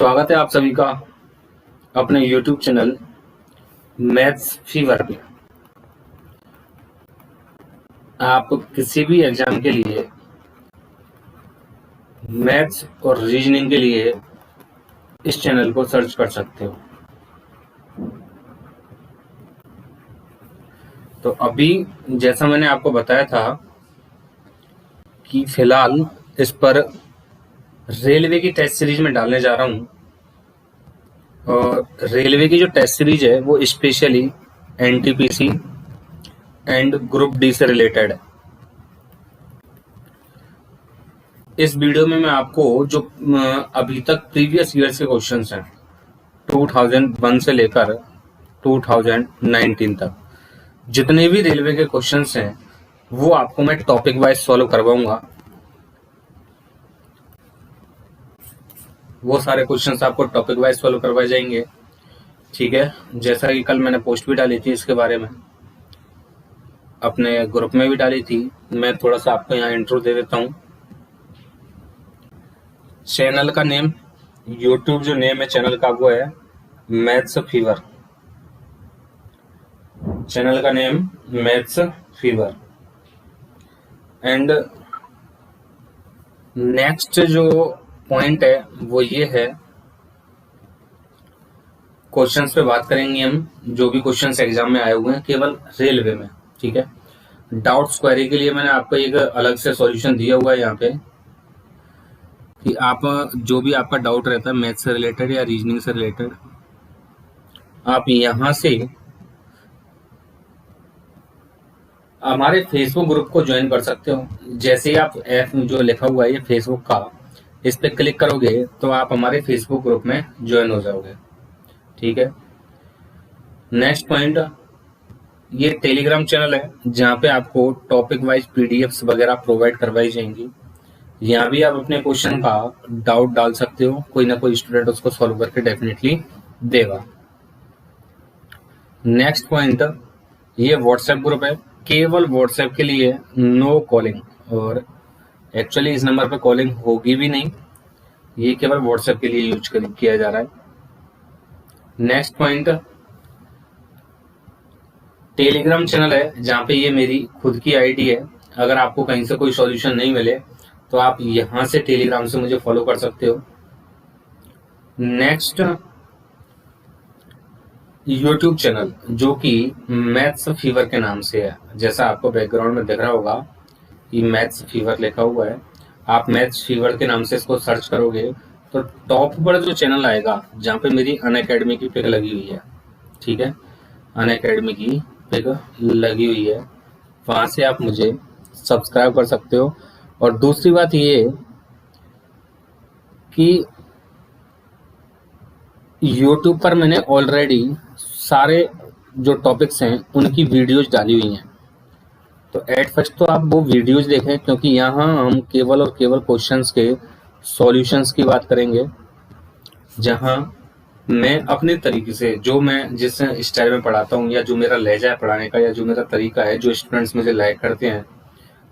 स्वागत है आप सभी का अपने YouTube चैनल मैथ्स फीवर पे। आप किसी भी एग्जाम के लिए मैथ्स और रीजनिंग के लिए इस चैनल को सर्च कर सकते हो। तो अभी जैसा मैंने आपको बताया था कि फिलहाल इस पर रेलवे की टेस्ट सीरीज में डालने जा रहा हूँ, और रेलवे की जो टेस्ट सीरीज है वो specially NTPC and group D से रिलेटेड है। इस वीडियो में मैं आपको जो अभी तक प्रीवियस ईयर्स के क्वेश्चंस हैं 2001 से लेकर 2019 तक जितने भी रेलवे के क्वेश्चंस हैं वो आपको मैं टॉपिक वाइज सॉल्व करवाऊंगा। वो सारे क्वेश्चंस आपको टॉपिक वाइज सॉल्व करवाए जाएंगे, ठीक है। जैसा कि कल मैंने पोस्ट भी डाली थी इसके बारे में, अपने ग्रुप में भी डाली थी। मैं थोड़ा सा आपको यहाँ इंट्रो दे देता हूँ। चैनल का नेम, यूट्यूब जो नेम है चैनल का वो है मैथ्स फीवर। चैनल का name maths fever. And next जो पॉइंट है वो ये है, क्वेश्चंस पे बात करेंगे हम जो भी क्वेश्चंस एग्जाम में आए हुए हैं केवल रेलवे में, ठीक है। डाउट्स क्वेरी के लिए मैंने आपको एक अलग से सॉल्यूशन दिया हुआ है यहाँ पे कि आप जो भी आपका डाउट रहता है मैथ्स से रिलेटेड या रीजनिंग से रिलेटेड, आप यहाँ से हमारे फेसबुक ग्रुप को ज्वाइन कर सकते हो। जैसे ही आप ऐप जो लिखा हुआ है ये फेसबुक का, इस पे क्लिक करोगे तो आप हमारे फेसबुक ग्रुप में ज्वाइन हो जाओगे, ठीक है। नेक्स्ट पॉइंट, ये टेलीग्राम चैनल है जहाँ पे आपको टॉपिक वाइज पीडीएफ्स वगैरह प्रोवाइड करवाई जाएंगी। यहाँ भी आप अपने क्वेश्चन का डाउट डाल सकते हो, कोई ना कोई स्टूडेंट उसको सॉल्व करके डेफिनेटली देगा। नेक्स्ट पॉइंट, ये व्हाट्सएप ग्रुप है, केवल व्हाट्सएप के लिए, नो कॉलिंग। और एक्चुअली इस नंबर पे कॉलिंग होगी भी नहीं, ये केवल व्हाट्सएप के लिए यूज किया जा रहा है। नेक्स्ट पॉइंट, टेलीग्राम चैनल है जहाँ पे ये मेरी खुद की आईडी है। अगर आपको कहीं से कोई सॉल्यूशन नहीं मिले तो आप यहाँ से टेलीग्राम से मुझे फॉलो कर सकते हो। नेक्स्ट, यूट्यूब चैनल जो कि मैथ्स फीवर के नाम से है, जैसा आपको बैकग्राउंड में दिख रहा होगा कि मैथ्स फीवर लिखा हुआ है। आप मैथ्स फीवर के नाम से इसको सर्च करोगे तो टॉप पर जो चैनल आएगा जहाँ पे मेरी अनअकैडमी की पिक लगी हुई है, ठीक है, अनअकैडमी की पिक लगी हुई है, वहां से आप मुझे सब्सक्राइब कर सकते हो। और दूसरी बात ये कि YouTube पर मैंने ऑलरेडी सारे जो टॉपिक्स हैं उनकी वीडियोज डाली हुई हैं, तो एट फर्स्ट तो आप वो वीडियोज देखें, क्योंकि यहाँ हम केवल और केवल क्वेश्चंस के सॉल्यूशंस की बात करेंगे, जहाँ मैं अपने तरीके से, जो मैं जिस स्टाइल में पढ़ाता हूँ या जो मेरा लहजा है पढ़ाने का या जो मेरा तरीका है, जो स्टूडेंट्स मुझे लाइक करते हैं,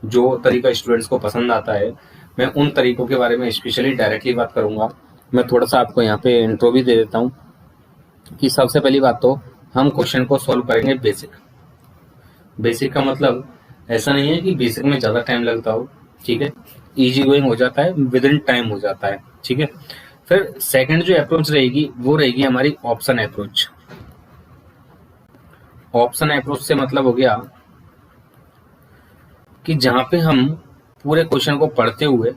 जो तरीका स्टूडेंट्स को पसंद आता है, मैं उन तरीकों के बारे में स्पेशली डायरेक्टली बात करूंगा। मैं थोड़ा सा आपको यहाँ पे इंट्रो भी दे देता हूँ कि सबसे पहली बात तो हम क्वेश्चन को सॉल्व करेंगे बेसिक। बेसिक का मतलब ऐसा नहीं है कि बेसिक में ज़्यादा टाइम लगता हो, ठीक है, इजी गोइंग हो जाता है, विद इन टाइम हो जाता है, ठीक है। फिर सेकंड जो अप्रोच रहेगी वो रहेगी हमारी ऑप्शन अप्रोच। ऑप्शन अप्रोच से मतलब हो गया कि जहाँ पे हम पूरे क्वेश्चन को पढ़ते हुए,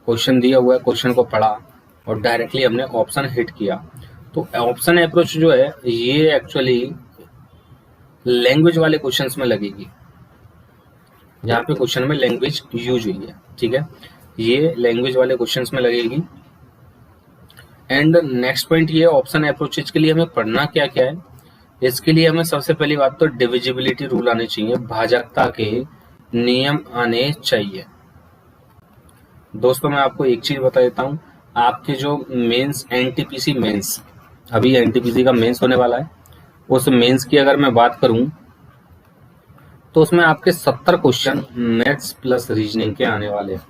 क्वेश्चन दिया हुआ है, क्वेश्चन को पढ़ा और डायरेक्टली हमने ऑप्शन हिट किया। तो ऑप्शन अप्रोच जो है ये एक्चुअली लैंग्वेज वाले क्वेश्चंस में लगेगी, जहाँ पे क्वेश्चन में लैंग्वेज यूज हुई है, ठीक है, ये लैंग्वेज वाले क्वेश्चंस में लगेगी। एंड नेक्स्ट पॉइंट ये, ऑप्शन अप्रोचेज के लिए हमें पढ़ना क्या क्या है। इसके लिए हमें सबसे पहली बात तो डिविजिबिलिटी रूल आने चाहिए, भाजकता के नियम आने चाहिए। दोस्तों मैं आपको एक चीज बता देता हूँ, आपके जो मेंस एनटीपीसी मेंस, अभी एनटीपीसी का मेंस होने वाला है, उस मेंस की अगर मैं बात करूं तो उसमें आपके 70 क्वेश्चन मैथ्स प्लस रीजनिंग के आने वाले हैं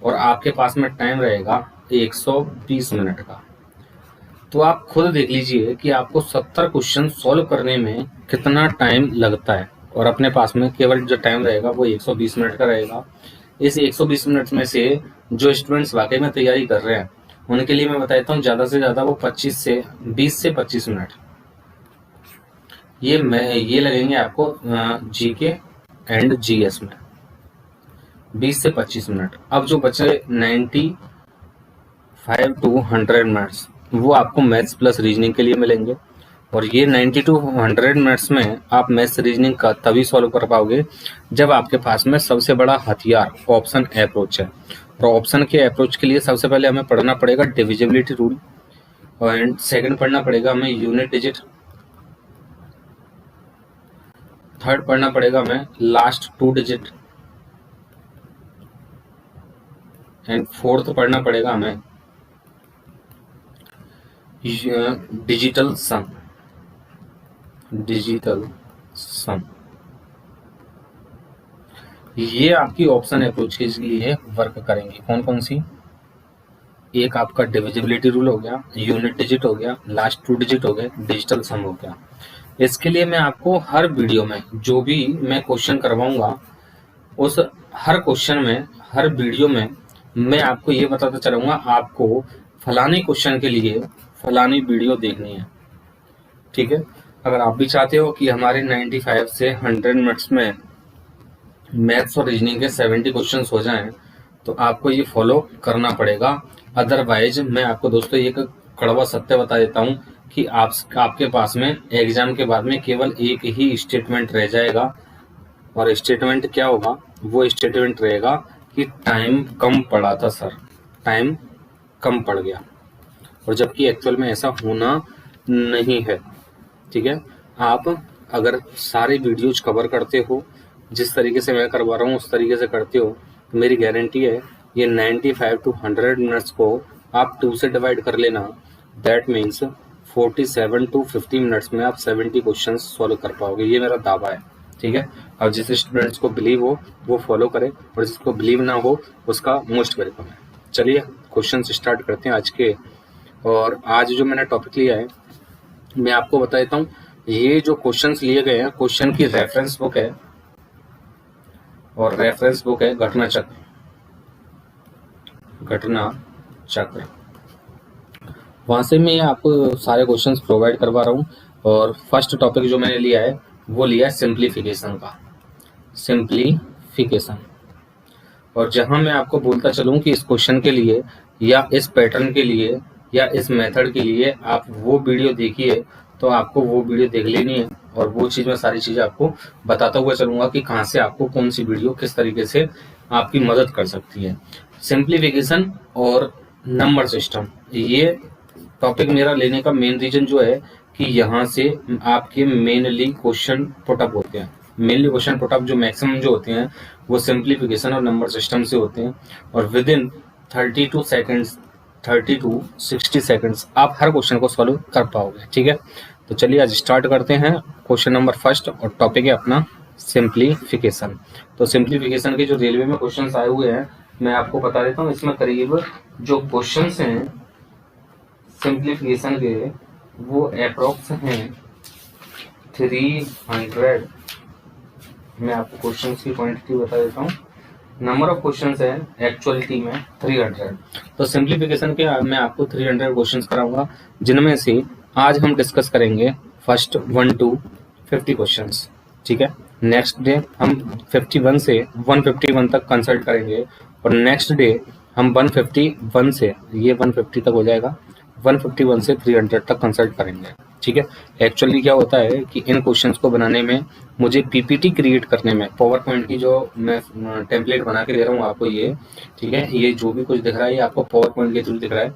और आपके पास में टाइम रहेगा 120 मिनट का, तो आप खुद देख लीजिए कि आपको 70 क्वेश्चन सॉल्व करने में कितना टाइम लगता है, और अपने पास में केवल जो टाइम रहेगा वो 120 मिनट का रहेगा। इस 120 मिनट में से जो स्टूडेंट्स वाकई में तैयारी कर रहे हैं उनके लिए मैं बताता हूँ ज़्यादा से ज़्यादा वो 20 से 25 मिनट ये लगेंगे आपको जीके एंड जीएस में, 20 से 25 मिनट। अब जो बचे 95 टू 100 मिनट्स वो आपको मैथ्स प्लस रीजनिंग के लिए मिलेंगे, और ये 90 टू 100 मिनट्स में आप मैथ्स रीजनिंग का तभी सॉल्व कर पाओगे जब आपके पास में सबसे बड़ा हथियार ऑप्शन अप्रोच है। और ऑप्शन के अप्रोच के लिए सबसे पहले हमें पढ़ना पड़ेगा डिविजिबिलिटी रूल, और सेकंड पढ़ना पड़ेगा हमें यूनिट डिजिट, थर्ड पढ़ना पड़ेगा हमें लास्ट 2 डिजिट, एंड फोर्थ पढ़ना पड़ेगा हमें डिजिटल सम। ये आपकी ऑप्शन अप्रोच के लिए वर्क करेंगे। कौन कौन सी? एक आपका डिविजिबिलिटी रूल हो गया, यूनिट डिजिट हो गया, लास्ट 2 डिजिट हो गए, डिजिटल सम हो गया। इसके लिए मैं आपको हर वीडियो में जो भी मैं क्वेश्चन करवाऊंगा उस हर क्वेश्चन में, हर वीडियो में मैं आपको ये बताता चलूंगा आपको फलाने क्वेश्चन के लिए फलानी वीडियो देखनी है। ठीक है, अगर आप भी चाहते हो कि हमारे 95 से 100 मिनट्स में मैथ्स और रीजनिंग के 70 क्वेश्चंस हो जाएं तो आपको ये फॉलो करना पड़ेगा। अदरवाइज मैं आपको दोस्तों एक कड़वा सत्य बता देता हूँ कि आपके पास में एग्जाम के बाद में केवल एक ही स्टेटमेंट रह जाएगा, और स्टेटमेंट क्या होगा? वो स्टेटमेंट रहेगा कि टाइम कम पड़ा था सर, टाइम कम पड़ गया, और जबकि एक्चुअल में ऐसा होना नहीं है। ठीक है, आप अगर सारे वीडियोज कवर करते हो, जिस तरीके से मैं करवा रहा हूँ उस तरीके से करते हो, तो मेरी गारंटी है ये 95 टू 100 मिनट्स को आप 2 से डिवाइड कर लेना। दैट मीन्स 47 टू 50 मिनट्स में आप 70 क्वेश्चन सॉल्व कर पाओगे, ये मेरा दावा है। ठीक है, और जिस स्टूडेंट्स को बिलीव हो वो फॉलो करे, और जिसको बिलीव ना हो उसका मोस्ट वेलकम है। चलिए क्वेश्चन स्टार्ट करते हैं आज के। और आज जो मैंने टॉपिक लिया है मैं आपको बता देता हूँ। ये जो क्वेश्चंस लिए गए हैं, क्वेश्चन की रेफरेंस बुक है, और रेफरेंस बुक है घटना चक्र। वहां से मैं आपको सारे क्वेश्चंस प्रोवाइड करवा रहा हूँ। और फर्स्ट टॉपिक जो मैंने लिया है वो लिया है सिंप्लीफिकेशन का, सिंप्लीफिकेशन। और जहां मैं आपको बोलता चलूं कि इस क्वेश्चन के लिए या इस पैटर्न के लिए या इस मेथड के लिए आप वो वीडियो देखिए, तो आपको वो वीडियो देख लेनी है, और वो चीज़ मैं सारी चीज़ें आपको बताता हुआ चलूंगा कि कहाँ से आपको कौन सी वीडियो किस तरीके से आपकी मदद कर सकती है। सिंप्लीफिकेशन और नंबर सिस्टम, ये टॉपिक मेरा लेने का मेन रीजन जो है कि यहाँ से आपके मेनली क्वेश्चन पुटअप होते हैं। मेनली क्वेश्चन पुटअप जो मैक्सिमम जो होते हैं वो सिंप्लीफिकेशन और नंबर सिस्टम से होते हैं, और विद इन 30 टू 60 सेकंड्स आप हर क्वेश्चन को सॉल्व कर पाओगे। ठीक है, तो चलिए आज स्टार्ट करते हैं। क्वेश्चन नंबर फर्स्ट, और टॉपिक है अपना सिंप्लीफिकेशन। तो सिंप्लीफिकेशन के जो रेलवे में क्वेश्चन आए हुए हैं मैं आपको बता देता हूँ। इसमें करीब जो क्वेश्चन हैं सिंप्लीफिकेशन के वो अप्रोक्स हैं 300। मैं आपको क्वेश्चन की क्वांटिटी बता देता हूँ। नंबर ऑफ क्वेश्चंस है एक्चुअलिटी में 300। तो सिंप्लीफिकेशन के मैं आपको 300 क्वेश्चंस कराऊंगा, जिनमें से आज हम डिस्कस करेंगे फर्स्ट 1 to 50 क्वेश्चंस। ठीक है, नेक्स्ट डे हम 51 से 151 तक कंसल्ट करेंगे, और नेक्स्ट डे हम 151 से, ये 150 तक हो जाएगा, 151 से 300 तक कंसल्ट करेंगे। ठीक है, एक्चुअली क्या होता है कि इन क्वेश्चंस को बनाने में मुझे पीपीटी क्रिएट करने में, पावर पॉइंट की जो मैं टेम्पलेट बना के दे रहा हूँ आपको ये, ठीक है, ये जो भी कुछ दिख रहा है ये आपको पावर पॉइंट के थ्रू दिख रहा है।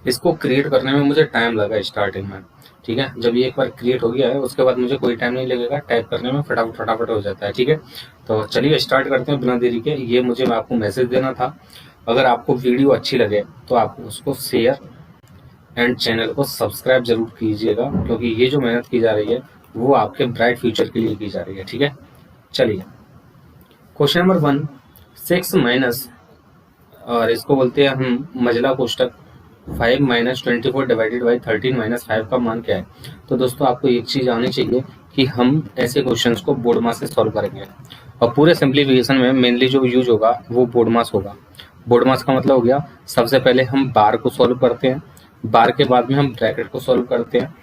इसको क्रिएट करने में मुझे टाइम लगा स्टार्टिंग में। ठीक है, जब ये एक बार क्रिएट हो गया है उसके बाद मुझे कोई टाइम नहीं लगेगा, टाइप करने में फटाफट हो जाता है। ठीक है, तो चलिए स्टार्ट करते हैं बिना देरी के। ये मुझे आपको मैसेज देना था, अगर आपको वीडियो अच्छी लगे तो आप उसको शेयर एंड चैनल को सब्सक्राइब जरूर कीजिएगा, क्योंकि ये जो मेहनत की जा रही है वो आपके ब्राइट फ्यूचर के लिए की जा रही है। ठीक है, चलिए क्वेश्चन नंबर 1, 6 माइनस, और इसको बोलते हैं हम मजला कोष्टक, 5 माइनस 24 डिवाइडेड बाई 13 माइनस 5 का मान क्या है। तो दोस्तों आपको एक चीज़ आनी चाहिए कि हम ऐसे क्वेश्चंस को बोर्ड मास से सॉल्व करेंगे, और पूरे सिंप्लीफिकेशन में मेनली जो यूज होगा वो बोर्ड मास होगा। बोर्ड मास का मतलब हो गया, सबसे पहले हम बार को सॉल्व करते हैं, बार के बाद में हम ब्रैकेट को सॉल्व करते हैं,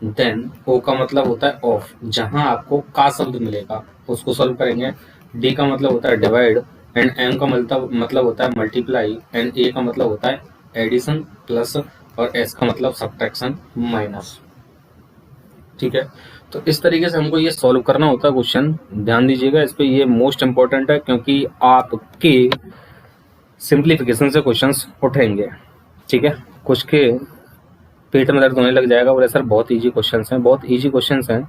देन ओ का मतलब होता है ऑफ, जहां आपको का शब्द मिलेगा उसको सॉल्व करेंगे। डी का मतलब होता है डिवाइड, एंड एम का मतलब होता है मल्टीप्लाई, एंड ए का मतलब होता है एडिशन प्लस, और एस का मतलब सब्ट्रैक्शन माइनस। ठीक है, तो इस तरीके से हमको ये सॉल्व करना होता है क्वेश्चन। ध्यान दीजिएगा इस पे, ये मोस्ट इंपॉर्टेंट है क्योंकि आपके सिंप्लीफिकेशन से क्वेश्चंस उठेंगे। ठीक है, कुछ के पेट में दर्द होने लग जाएगा, बोले सर बहुत इजी क्वेश्चंस हैं, बहुत इजी क्वेश्चंस हैं,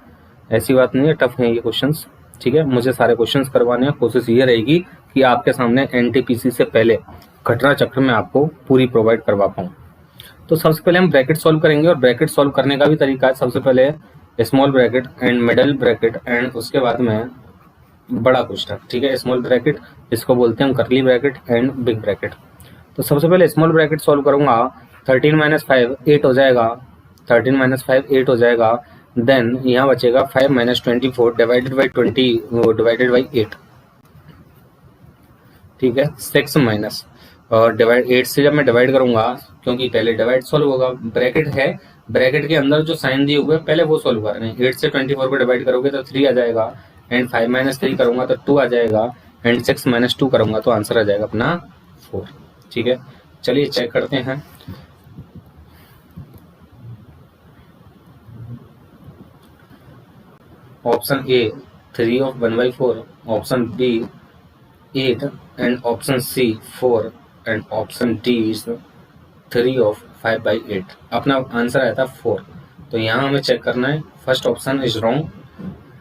ऐसी बात नहीं है, टफ हैं ये क्वेश्चंस। ठीक है, मुझे सारे क्वेश्चंस करवाने हैं, कोशिश ये रहेगी कि आपके सामने एनटीपीसी से पहले घटना चक्र में आपको पूरी प्रोवाइड करवा पाऊँ। तो सबसे पहले हम ब्रैकेट सॉल्व करेंगे, और ब्रैकेट सॉल्व करने का भी तरीका है, सबसे पहले small bracket and middle bracket and उसके बाद में बड़ा कोष्ठक। ठीक है, स्मॉल ब्रैकेट इसको बोलते हैं हम करली ब्रैकेट एंड बिग ब्रैकेट। तो सबसे पहले स्मॉल ब्रैकेट सॉल्व करूंगा, 13 माइनस 5 8 हो जाएगा, 13 माइनस 5 8 हो जाएगा, देन यहाँ बचेगा 5 minus 24 divided by 20 divided by 8। ठीक है, 6 माइनस और डिवाइड 8 से जब मैं डिवाइड करूंगा, क्योंकि पहले डिवाइड सॉल्व होगा, ब्रैकेट है, ब्रैकेट के अंदर जो साइन दिए हुए पहले वो सॉल्व कर रहे हैं। 8 से 24 को डिवाइड करोगे तो 3 आ जाएगा, एंड 5 माइनस 3 करूंगा तो 2 आ जाएगा, एंड 6 माइनस 2 करूंगा तो आंसर आ जाएगा अपना 4। ठीक है, चलिए चेक करते हैं। Option A 3 of 1/4, option B 8, and option C 4, and option D is 3 of 5/8। अपना आंसर आया था 4, तो यहाँ हमें चेक करना है, first option is wrong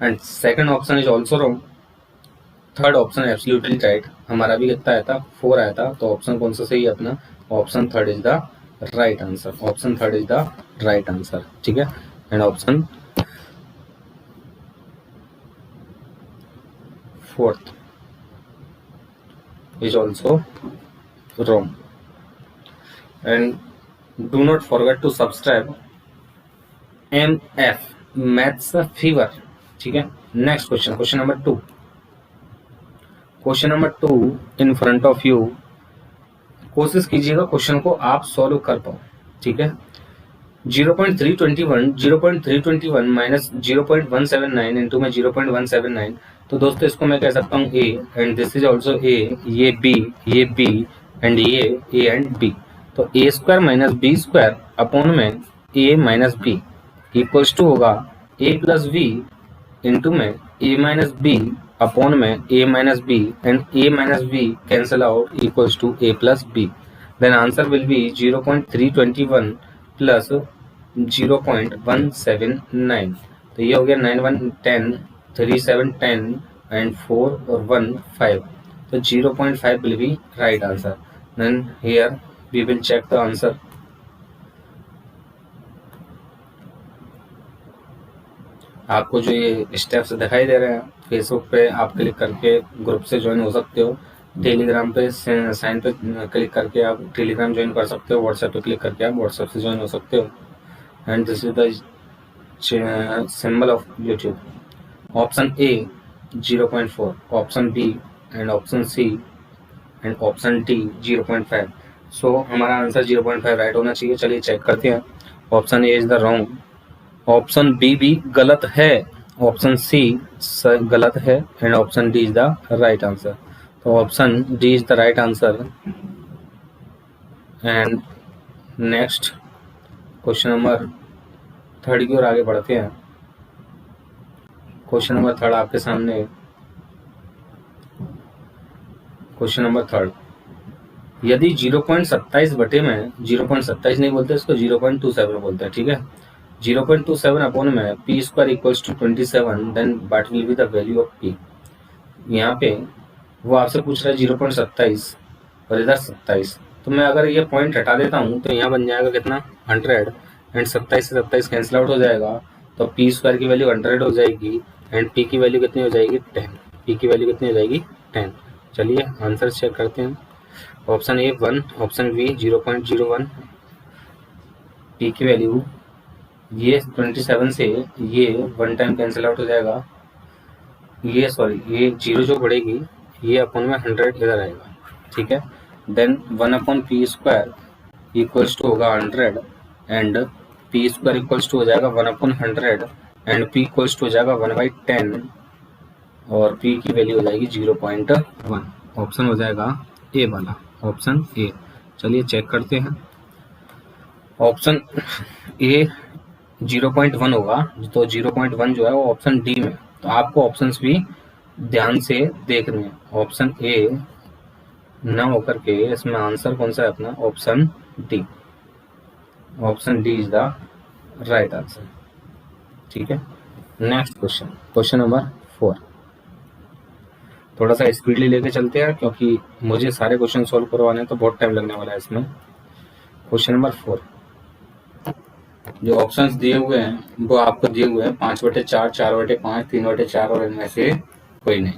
and second option is also wrong, third option absolutely right. हमारा भी कितना आया था, 4 आया था, तो ऑप्शन कौन सा सही है अपना, option third is the right answer, option third is the right answer. ठीक है, and option fourth is also wrong, and do not forget to subscribe MF Maths Fever। ठीक है, next question, question number 2, question number 2 in front of you. कोशिश कीजिएगा question को आप solve कर पाओ। ठीक है, 0.321 माइनस 0.179 इंटू में 0.179, तो दोस्तों इसको मैं कह सकता हूँ A, and this is also A, ये बी एंड ये ए एंड बी। तो A square minus B square upon में A minus B equals to होगा ए प्लस बी इंटू में ए माइनस बी अपॉन में A minus B, and A minus B cancel out equals to A plus B. Then answer will be 0.321 plus 0.179, तो ये हो गया 9 1 10 3 7 10 and 4 और 1 5, तो 0.5 will be right answer। Then here we will check the answer। आपको जो ये steps दिखाई दे रहे हैं, फेसबुक पे आप क्लिक करके ग्रुप से ज्वाइन हो सकते हो, टेलीग्राम पे साइन पे क्लिक करके आप टेलीग्राम ज्वाइन कर सकते हो, व्हाट्सएप पे क्लिक करके आप व्हाट्सएप से ज्वाइन हो सकते हो, and this is the symbol of YouTube. Option A 0.4, option B and option C and option D 0.5। So हमारा आंसर 0.5 राइट होना चाहिए। चलिए चेक करते हैं, option A is the wrong, option B भी गलत है, ऑप्शन सी गलत है, and option D is the right answer. तो option D is the right answer. And next question number 3 की ओर आगे बढ़ते हैं। क्वेश्चन नंबर 3 आपके सामने, क्वेश्चन नंबर 3, यदि 0.27 बटे में 0.27 नहीं बोलते, इसको 0.27 बोलते हैं। ठीक है, 0.27 अपॉन में P square equals to 27, then what will be the value of P. यहाँ पे वो आपसे पूछ रहा है 0.27 और इधर 27, तो मैं अगर ये पॉइंट हटा देता हूँ तो यहाँ बन जाएगा कितना 100, एंड 27 से 27 कैंसिल आउट हो जाएगा, तो पी स्क्वायर की वैल्यू 100 हो जाएगी, एंड पी की वैल्यू कितनी हो जाएगी 10, पी की वैल्यू कितनी हो जाएगी 10। चलिए आंसर चेक करते हैं। Option A 1, option B 0.01, P की वैल्यू ये 27 से ये 1 टाइम कैंसिल आउट हो जाएगा, ये सॉरी ये 0 जो बढ़ेगी ये अपन में 100 इधर आएगा, ठीक है। देन 1/p² इक्वल्स टू होगा 100 एंड p² इक्वल्स टू हो जाएगा 1/100 एंड p इक्वल्स टू हो जाएगा 1/10 और p की वैल्यू हो जाएगी 0.1। ऑप्शन हो जाएगा ए वाला, ऑप्शन ए। चलिए चेक करते हैं। ऑप्शन ए 0.1 होगा, तो 0.1 जो है वो ऑप्शन डी में। तो आपको ऑप्शंस भी ध्यान से देखने हैं। ऑप्शन ए ना होकर के इसमें आंसर कौन सा है अपना, option D. Option D is the right answer, ठीक है। Next question, question number 4। थोड़ा सा स्पीडली लेके चलते हैं क्योंकि मुझे सारे क्वेश्चन सॉल्व करवाने हैं तो बहुत टाइम लगने वाला है इसमें। क्वेश्चन नंबर 4, जो ऑप्शंस दिए हुए हैं वो आपको दिए हुए हैं 5/4, 4/5, 3/4 और इनमें से कोई नहीं।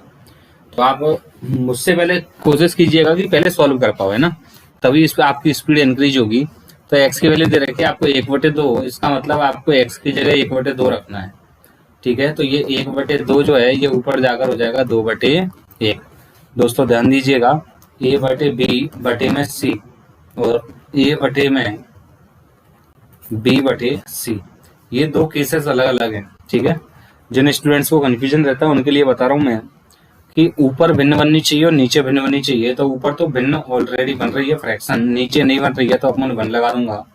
तो आप मुझसे पहले कोशिश कीजिएगा कि पहले सॉल्व कर पाओ, है ना, तभी इस पर आपकी स्पीड इंक्रीज होगी। तो x की वैल्यू दे रखी है आपको 1/2, इसका मतलब आपको x की जगह 1/2 रखना है, ठीक है। तो ये 1/2 जो है ये ऊपर जाकर हो जाएगा 2/1। दोस्तों ध्यान दीजिएगा, a/b/c और a/b/c ये दो केसेस अलग अलग हैं, ठीक है। जिन स्टूडेंट्स को कंफ्यूजन रहता है उनके लिए बता रहा हूँ मैं कि ऊपर भिन्न बननी चाहिए और नीचे भिन्न बननी चाहिए। तो ऊपर तो भिन्न ऑलरेडी बन रही है फ्रैक्शन, नीचे नहीं बन रही है तो अपन 1 लगा दूंगा।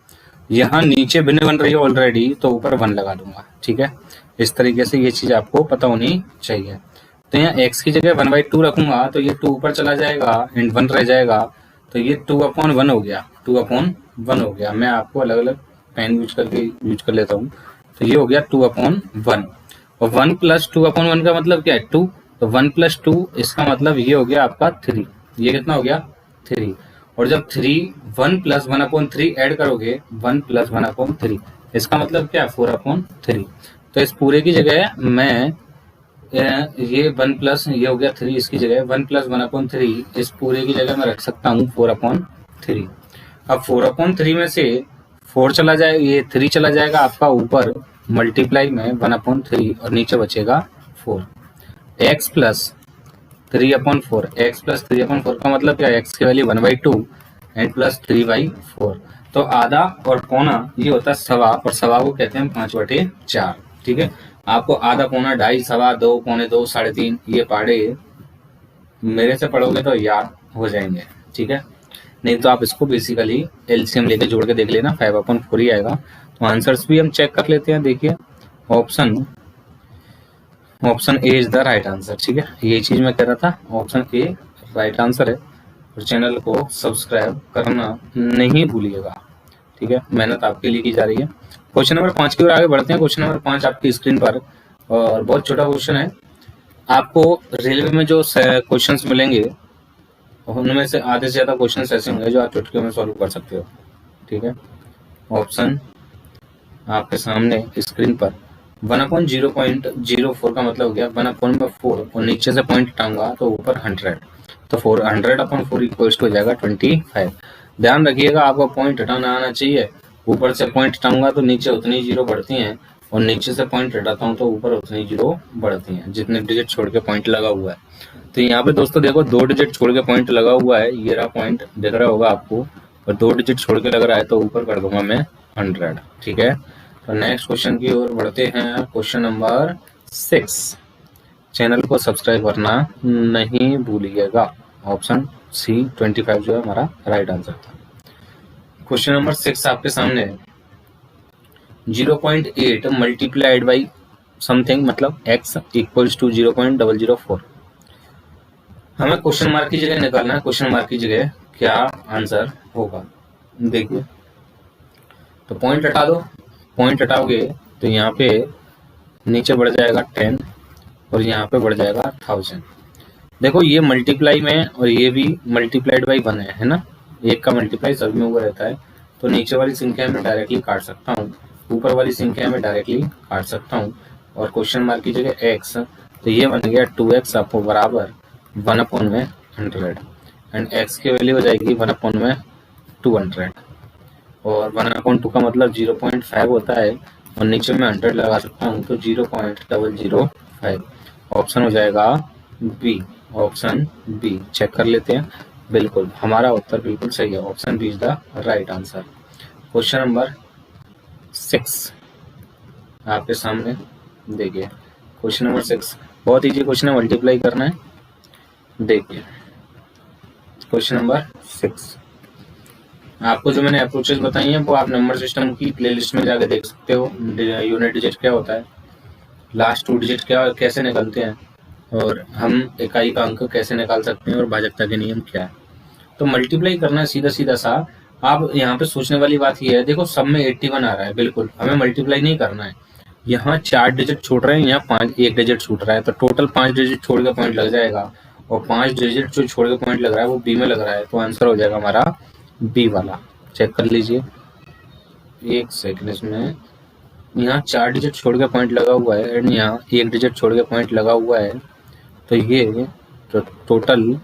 यहाँ नीचे भिन्न बन रही है ऑलरेडी तो ऊपर 1 लगा दूंगा, ठीक है। इस तरीके से ये चीज आपको पता होनी चाहिए। तो यहाँ x की जगह 1/2 रखूंगा तो ये 2 ऊपर चला जाएगा एंड 1 रह जाएगा, तो ये 2/1 हो गया, 2/1 हो गया। मैं आपको अलग अलग पेन यूज कर लेता हूँ। तो ये हो गया 2/1 और 1 + 2/1 का मतलब क्या है 2, तो 1 + 2 इसका मतलब ये हो गया आपका 3। ये कितना हो गया 3। और जब 1 + 1/3 ऐड करोगे 1 + 1/3 इसका मतलब क्या है 4/3। तो इस पूरे की जगह मैं ये 1 प्लस ये हो गया 3, इसकी जगह 1 + 1/3 इस पूरे की जगह मैं रख सकता हूँ 4/3। अब 4/3 में से 4 चला जाए, ये 3 चला जाएगा आपका ऊपर मल्टीप्लाई में 1/3 और नीचे बचेगा 4। x + 3/4, x + 3/4 का मतलब क्या है, x की वैल्यू 1/2 एंड प्लस 3/4। तो आधा और पौना ये होता है सवा, और सवा को कहते हैं 5/4, ठीक है। आपको आधा, पौना, ढाई, सवा, 2, पौने 2, 3.5 ये पहाड़े मेरे से पढ़ोगे तो याद हो जाएंगे, ठीक है। नहीं तो आप इसको बेसिकली एलसीएम लेके जोड़ के देख लेना, 5/4 ही आएगा। तो आंसर्स भी हम चेक कर लेते हैं। देखिए option A is the right answer, ठीक है। ये चीज मैं कह रहा था, ऑप्शन ए राइट आंसर है। और चैनल को सब्सक्राइब करना नहीं भूलिएगा, ठीक है। मेहनत आपके लिए की जा रही है। क्वेश्चन नंबर 5 की ओर आगे बढ़ते हैं। क्वेश्चन नंबर 5 आपकी स्क्रीन पर, और बहुत छोटा क्वेश्चन है। आपको रेलवे में जो क्वेश्चंस मिलेंगे उनमें से आधे से ज्यादा क्वेश्चंस ऐसे होंगे जो आप चुटकियों में सॉल्व कर सकते हो, ठीक है। ऑप्शन आपके सामने स्क्रीन पर 1/0.04 का मतलब हो गया 1/4 और नीचे से पॉइंट हटाऊंगा तो ऊपर 100, तो 100/4 इक्वल्स टू हो जाएगा 25। ध्यान रखिएगा आपको पॉइंट हटाना आना चाहिए। ऊपर से पॉइंट हटाऊंगा तो नीचे उतनी 0 बढ़ती हैं और नीचे से पॉइंट हटाता हूँ तो ऊपर उतनी 0 बढ़ती हैं जितने डिजिट छोड़ के पॉइंट लगा हुआ है। तो यहाँ पे दोस्तों देखो 2 डिजिट छोड़ के पॉइंट लगा हुआ है, ये रहा पॉइंट दिख रहा होगा आपको, और 2 डिजिट छोड़ के लग रहा है तो ऊपर कर दूंगा मैं 100, ठीक है। तो नेक्स्ट क्वेश्चन की ओर बढ़ते हैं। क्वेश्चन नंबर 6, चैनल को सब्सक्राइब करना नहीं भूलिएगा। ऑप्शन सी 25 जो है हमारा राइट आंसर था। क्वेश्चन नंबर 6 आपके सामने है। 0.8 मल्टीप्लाइड बाई समथिंग मतलब x इक्वल्स टू 0.004। हमें क्वेश्चन मार्क की जगह निकालना है, क्वेश्चन मार्क की जगह क्या आंसर होगा। देखिए तो पॉइंट हटा दो, पॉइंट हटाओगे तो यहाँ पे नीचे बढ़ जाएगा 10 और यहाँ पे बढ़ जाएगा 1000। देखो ये मल्टीप्लाई में और ये भी मल्टीप्लाइड बाई 1 है ना, एक का मल्टीप्लाई सभी में हुआ रहता है। तो नीचे वाली संख्या में डायरेक्टली काट सकता हूँ, ऊपर वाली संख्या में डायरेक्टली काट सकता हूँ, और क्वेश्चन मार्क की जगह x तो ये बन गया 2x आपको बराबर 1/100। एंड x की वैल्यू हो जाएगी 1/200 और 1/2 का मतलब 0.5 होता है और नीचे में 100 लगा सकता हूँ तो 0.005 ऑप्शन हो जाएगा बी। ऑप्शन बी चेक कर लेते हैं। बिल्कुल हमारा उत्तर बिल्कुल सही है, option B is the right answer. Question number 6 आपके सामने देखिए। क्वेश्चन नंबर 6 बहुत इजी क्वेश्चन है, मल्टीप्लाई करना है। देखिए क्वेश्चन नंबर 6 आपको जो मैंने अप्रोचेस बताई हैं वो आप नंबर सिस्टम की प्लेलिस्ट में जाके देख सकते हो। यूनिट डिजिट क्या होता है, लास्ट 2 डिजिट क्या कैसे निकलते हैं और हम इकाई का अंक कैसे निकाल सकते हैं और भाजकता के नियम क्या है। तो मल्टीप्लाई करना सीधा सीधा सा। आप यहाँ पे सोचने वाली बात ये है, देखो सब में 81 आ रहा है, बिल्कुल हमें मल्टीप्लाई नहीं करना है। यहाँ 4 डिजिट छूट रहे हैं, यहाँ 1 डिजिट छूट रहा है, तो टोटल 5 डिजिट छोड़ के पॉइंट लग जाएगा और 5 डिजिट जो छोड़ के पॉइंट लग रहा है वो बी में लग रहा है, तो आंसर हो जाएगा हमारा बी वाला। चेक कर लीजिए एक सेकंड। इसमें यहाँ 4 डिजिट छोड़ के पॉइंट लगा हुआ है एंड यहाँ 1 डिजिट छोड़ के पॉइंट लगा हुआ है, तो ये तो टोटल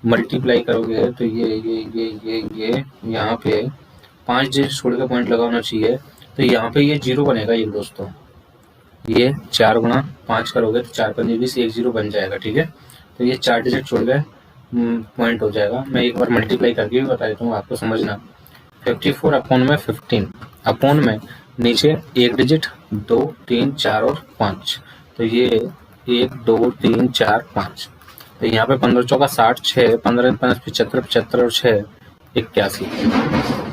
मल्टीप्लाई करोगे तो ये यहाँ पे 5 डिजिट छोड़ के पॉइंट लगा होना चाहिए, तो यहाँ पे ये 0 बनेगा। ये दोस्तों ये 4 गुणा 5 करोगे तो 4 5 20 1 0 बन जाएगा, ठीक है। तो ये 4 डिजिट छोड़ के पॉइंट हो जाएगा। मैं एक बार मल्टीप्लाई करके भी बता देता हूँ आपको समझना। 54 अपॉन में 15 अपॉन में नीचे 1 डिजिट 2 3 4 और 5, तो ये 1 2 3 4 5, तो यहाँ पे 15 चौका 60 6 15 5 75 75 और 6 81,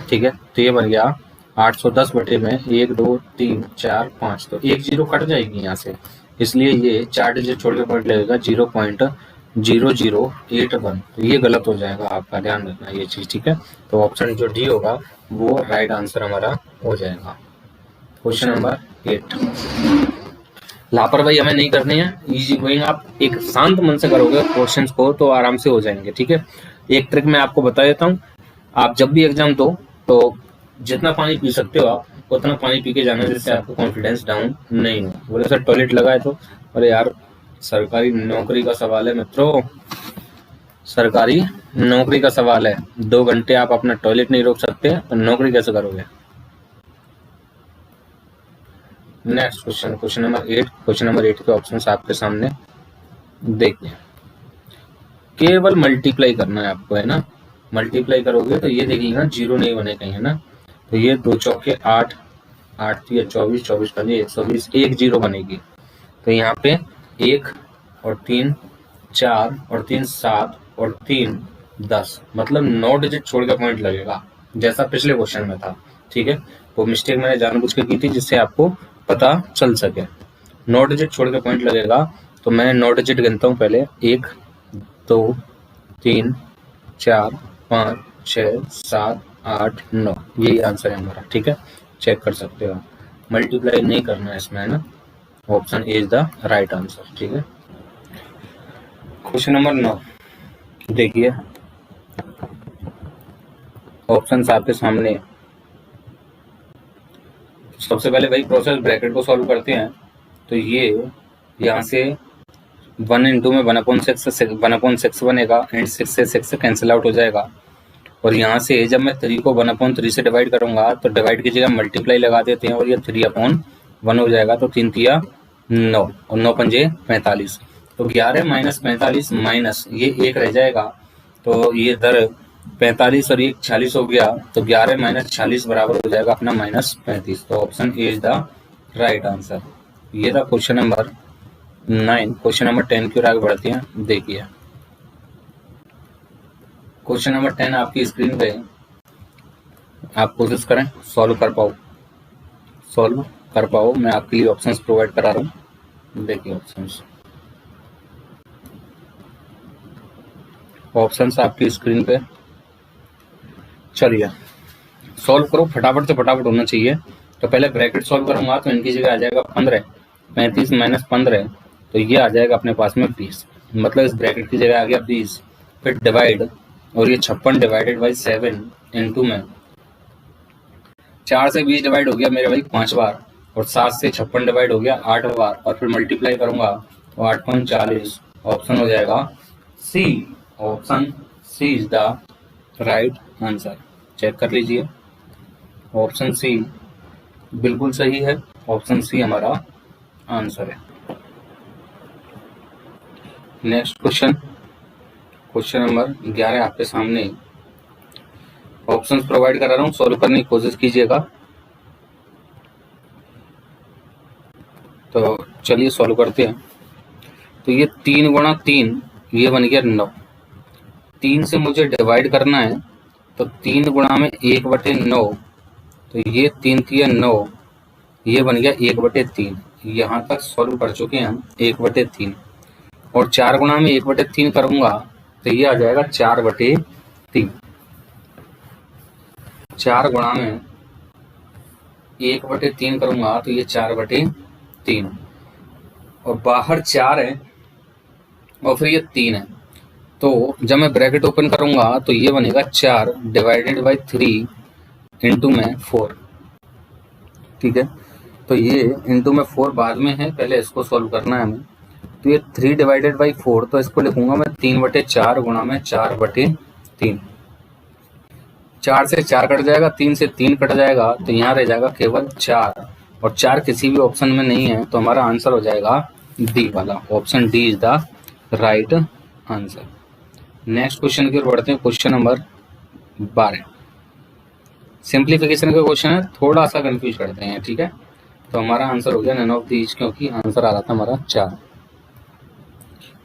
ठीक है। तो ये बन गया 810 बटे में 1 2 3 4 5, तो 1 0 कट जाएगी यहाँ से, इसलिए ये 4 डिजिट छोड़ के पॉइंट लगेगा 0.0081, तो ये गलत हो जाएगा, आपका ध्यान रखना ये चीज, ठीक है। तो ऑप्शन जो डी होगा वो राइट आंसर हमारा हो जाएगा। क्वेश्चन नंबर 8 लापरवाही हमें नहीं करनी है, इजी गोइंग। आप एक शांत मन से करोगे क्वेश्चंस को तो आराम से हो जाएंगे, ठीक है। एक ट्रिक मैं आपको बता देता हूँ, आप जब भी एग्जाम दो तो जितना पानी पी सकते हो आप उतना पानी पी के जाना, जिससे आपको कॉन्फिडेंस डाउन नहीं हो। बोले सर टॉयलेट लगा है तो, अरे यार सरकारी नौकरी का सवाल है मित्रों, सरकारी नौकरी का सवाल है। 2 घंटे आप अपना टॉयलेट नहीं रोक सकते तो नौकरी कैसे करोगे। Next question, question number 8। Question number 8 के ऑप्शंस आपके सामने देखिए। केवल मल्टीप्लाई करना है आपको, है ना। मल्टीप्लाई करोगे तो ये देखिएगा 0 नहीं बने कहीं, है ना। तो ये 2 चौके 8 8 3 24 24 5 120, 1 0 बनेगी। तो यहाँ पे 1 और 3 4 और 3 7 और 3 10, मतलब 9 डिजिट छोड़ के पॉइंट लगेगा, जैसा पिछले क्वेश्चन में था, ठीक है। वो मिस्टेक मैंने जानबूझ के की थी जिससे आपको पता चल सके। 9 डिजिट छोड़ के पॉइंट लगेगा, तो मैं 9 डिजिट गिनता हूँ पहले। 1 2 3 4 5 6 7 8 9, यही आंसर है हमारा, ठीक है। चेक कर सकते हो, मल्टीप्लाई नहीं करना है इसमें, है ना। Option A is the right answer, ठीक है। क्वेश्चन नंबर 9 देखिए, ऑप्शंस आपके सामने। सबसे पहले वही प्रोसेस, ब्रैकेट को सॉल्व करते हैं। तो ये यहाँ से 1 इंटू में 1/6 बनेगा एंड 6 से 6 कैंसिल आउट हो जाएगा। और यहाँ से जब मैं 3 को 1/3 से डिवाइड करूंगा तो डिवाइड की जगह मल्टीप्लाई लगा देते हैं और ये 3/1 हो जाएगा। तो 3 तिया 9 और 9 पंजे 45, तो 11 माइनस 45 माइनस ये 1 रह जाएगा। तो ये इधर 45 और ये 46 हो गया, तो 11 माइनस 46 बराबर हो जाएगा अपना -35। तो option A is the right answer. ये था क्वेश्चन नंबर 9। क्वेश्चन नंबर 10 की ओर आगे बढ़ते हैं। देखिए क्वेश्चन नंबर 10 आपकी स्क्रीन पे, आप कोशिश करें सॉल्व कर पाओ। मैं आपके लिए ऑप्शंस प्रोवाइड करा रहा हूँ। देखिए ऑप्शंस आपकी स्क्रीन पे, चलिए सॉल्व करो फटाफट से, फटाफट होना चाहिए। तो पहले ब्रैकेट सॉल्व करूंगा तो इनकी जगह आ जाएगा 15, 35 माइनस 15, तो ये आ जाएगा अपने पास में 20, मतलब इस ब्रैकेट की जगह आ गया 20। फिर डिवाइड, और ये 56 डिवाइडेड बाई 7 इंटू में 4 से 20 डिवाइड हो गया मेरे भाई 5 बार, और 7 से 56 डिवाइड हो गया 8 बार, और फिर मल्टीप्लाई करूंगा तो 8 × 40, ऑप्शन हो जाएगा C. Option C is the right answer. Check कर लीजिए, ऑप्शन सी बिल्कुल सही है, ऑप्शन सी हमारा आंसर है। नेक्स्ट क्वेश्चन, क्वेश्चन नंबर 11 आपके सामने। ऑप्शंस प्रोवाइड करा रहा हूँ, सॉल्व करने की कोशिश कीजिएगा। तो चलिए सॉल्व करते हैं। तो ये 3 गुणा 3, ये बन गया 9। 3 से मुझे डिवाइड करना है, तो 3 गुणा में 1/9, तो ये 3 3 9, ये बन गया 1/3। यहाँ तक सॉल्व कर चुके हैं हम 1/3। और 4 गुणा में 1/3 करूंगा तो ये आ जाएगा 4/3। 4 गुणा में 1/3 करूंगा तो ये 4/3, और बाहर 4 है और फिर ये 3 है, तो जब मैं ब्रैकेट ओपन करूंगा तो ये बनेगा 4 डिवाइडेड बाई 3 इंटू में 4। ठीक है, तो ये इंटू में 4 बाद में है, पहले इसको सॉल्व करना है हमें। तो ये 3 डिवाइडेड बाई 4, तो इसको लिखूंगा मैं 3/4 गुणा में 4/3। 4 से 4 कट जाएगा, 3 से 3 कट जाएगा, तो यहाँ रह जाएगा केवल 4, और 4 किसी भी ऑप्शन में नहीं है, तो हमारा आंसर हो जाएगा डी वाला। Option D is the right answer. Next question की ओर बढ़ते हैं, क्वेश्चन नंबर 12। सिंप्लीफिकेशन का क्वेश्चन है, थोड़ा सा कंफ्यूज करते हैं। ठीक है, तो हमारा आंसर हो गया नन ऑफ दीज, क्योंकि आंसर आ रहा था हमारा 4।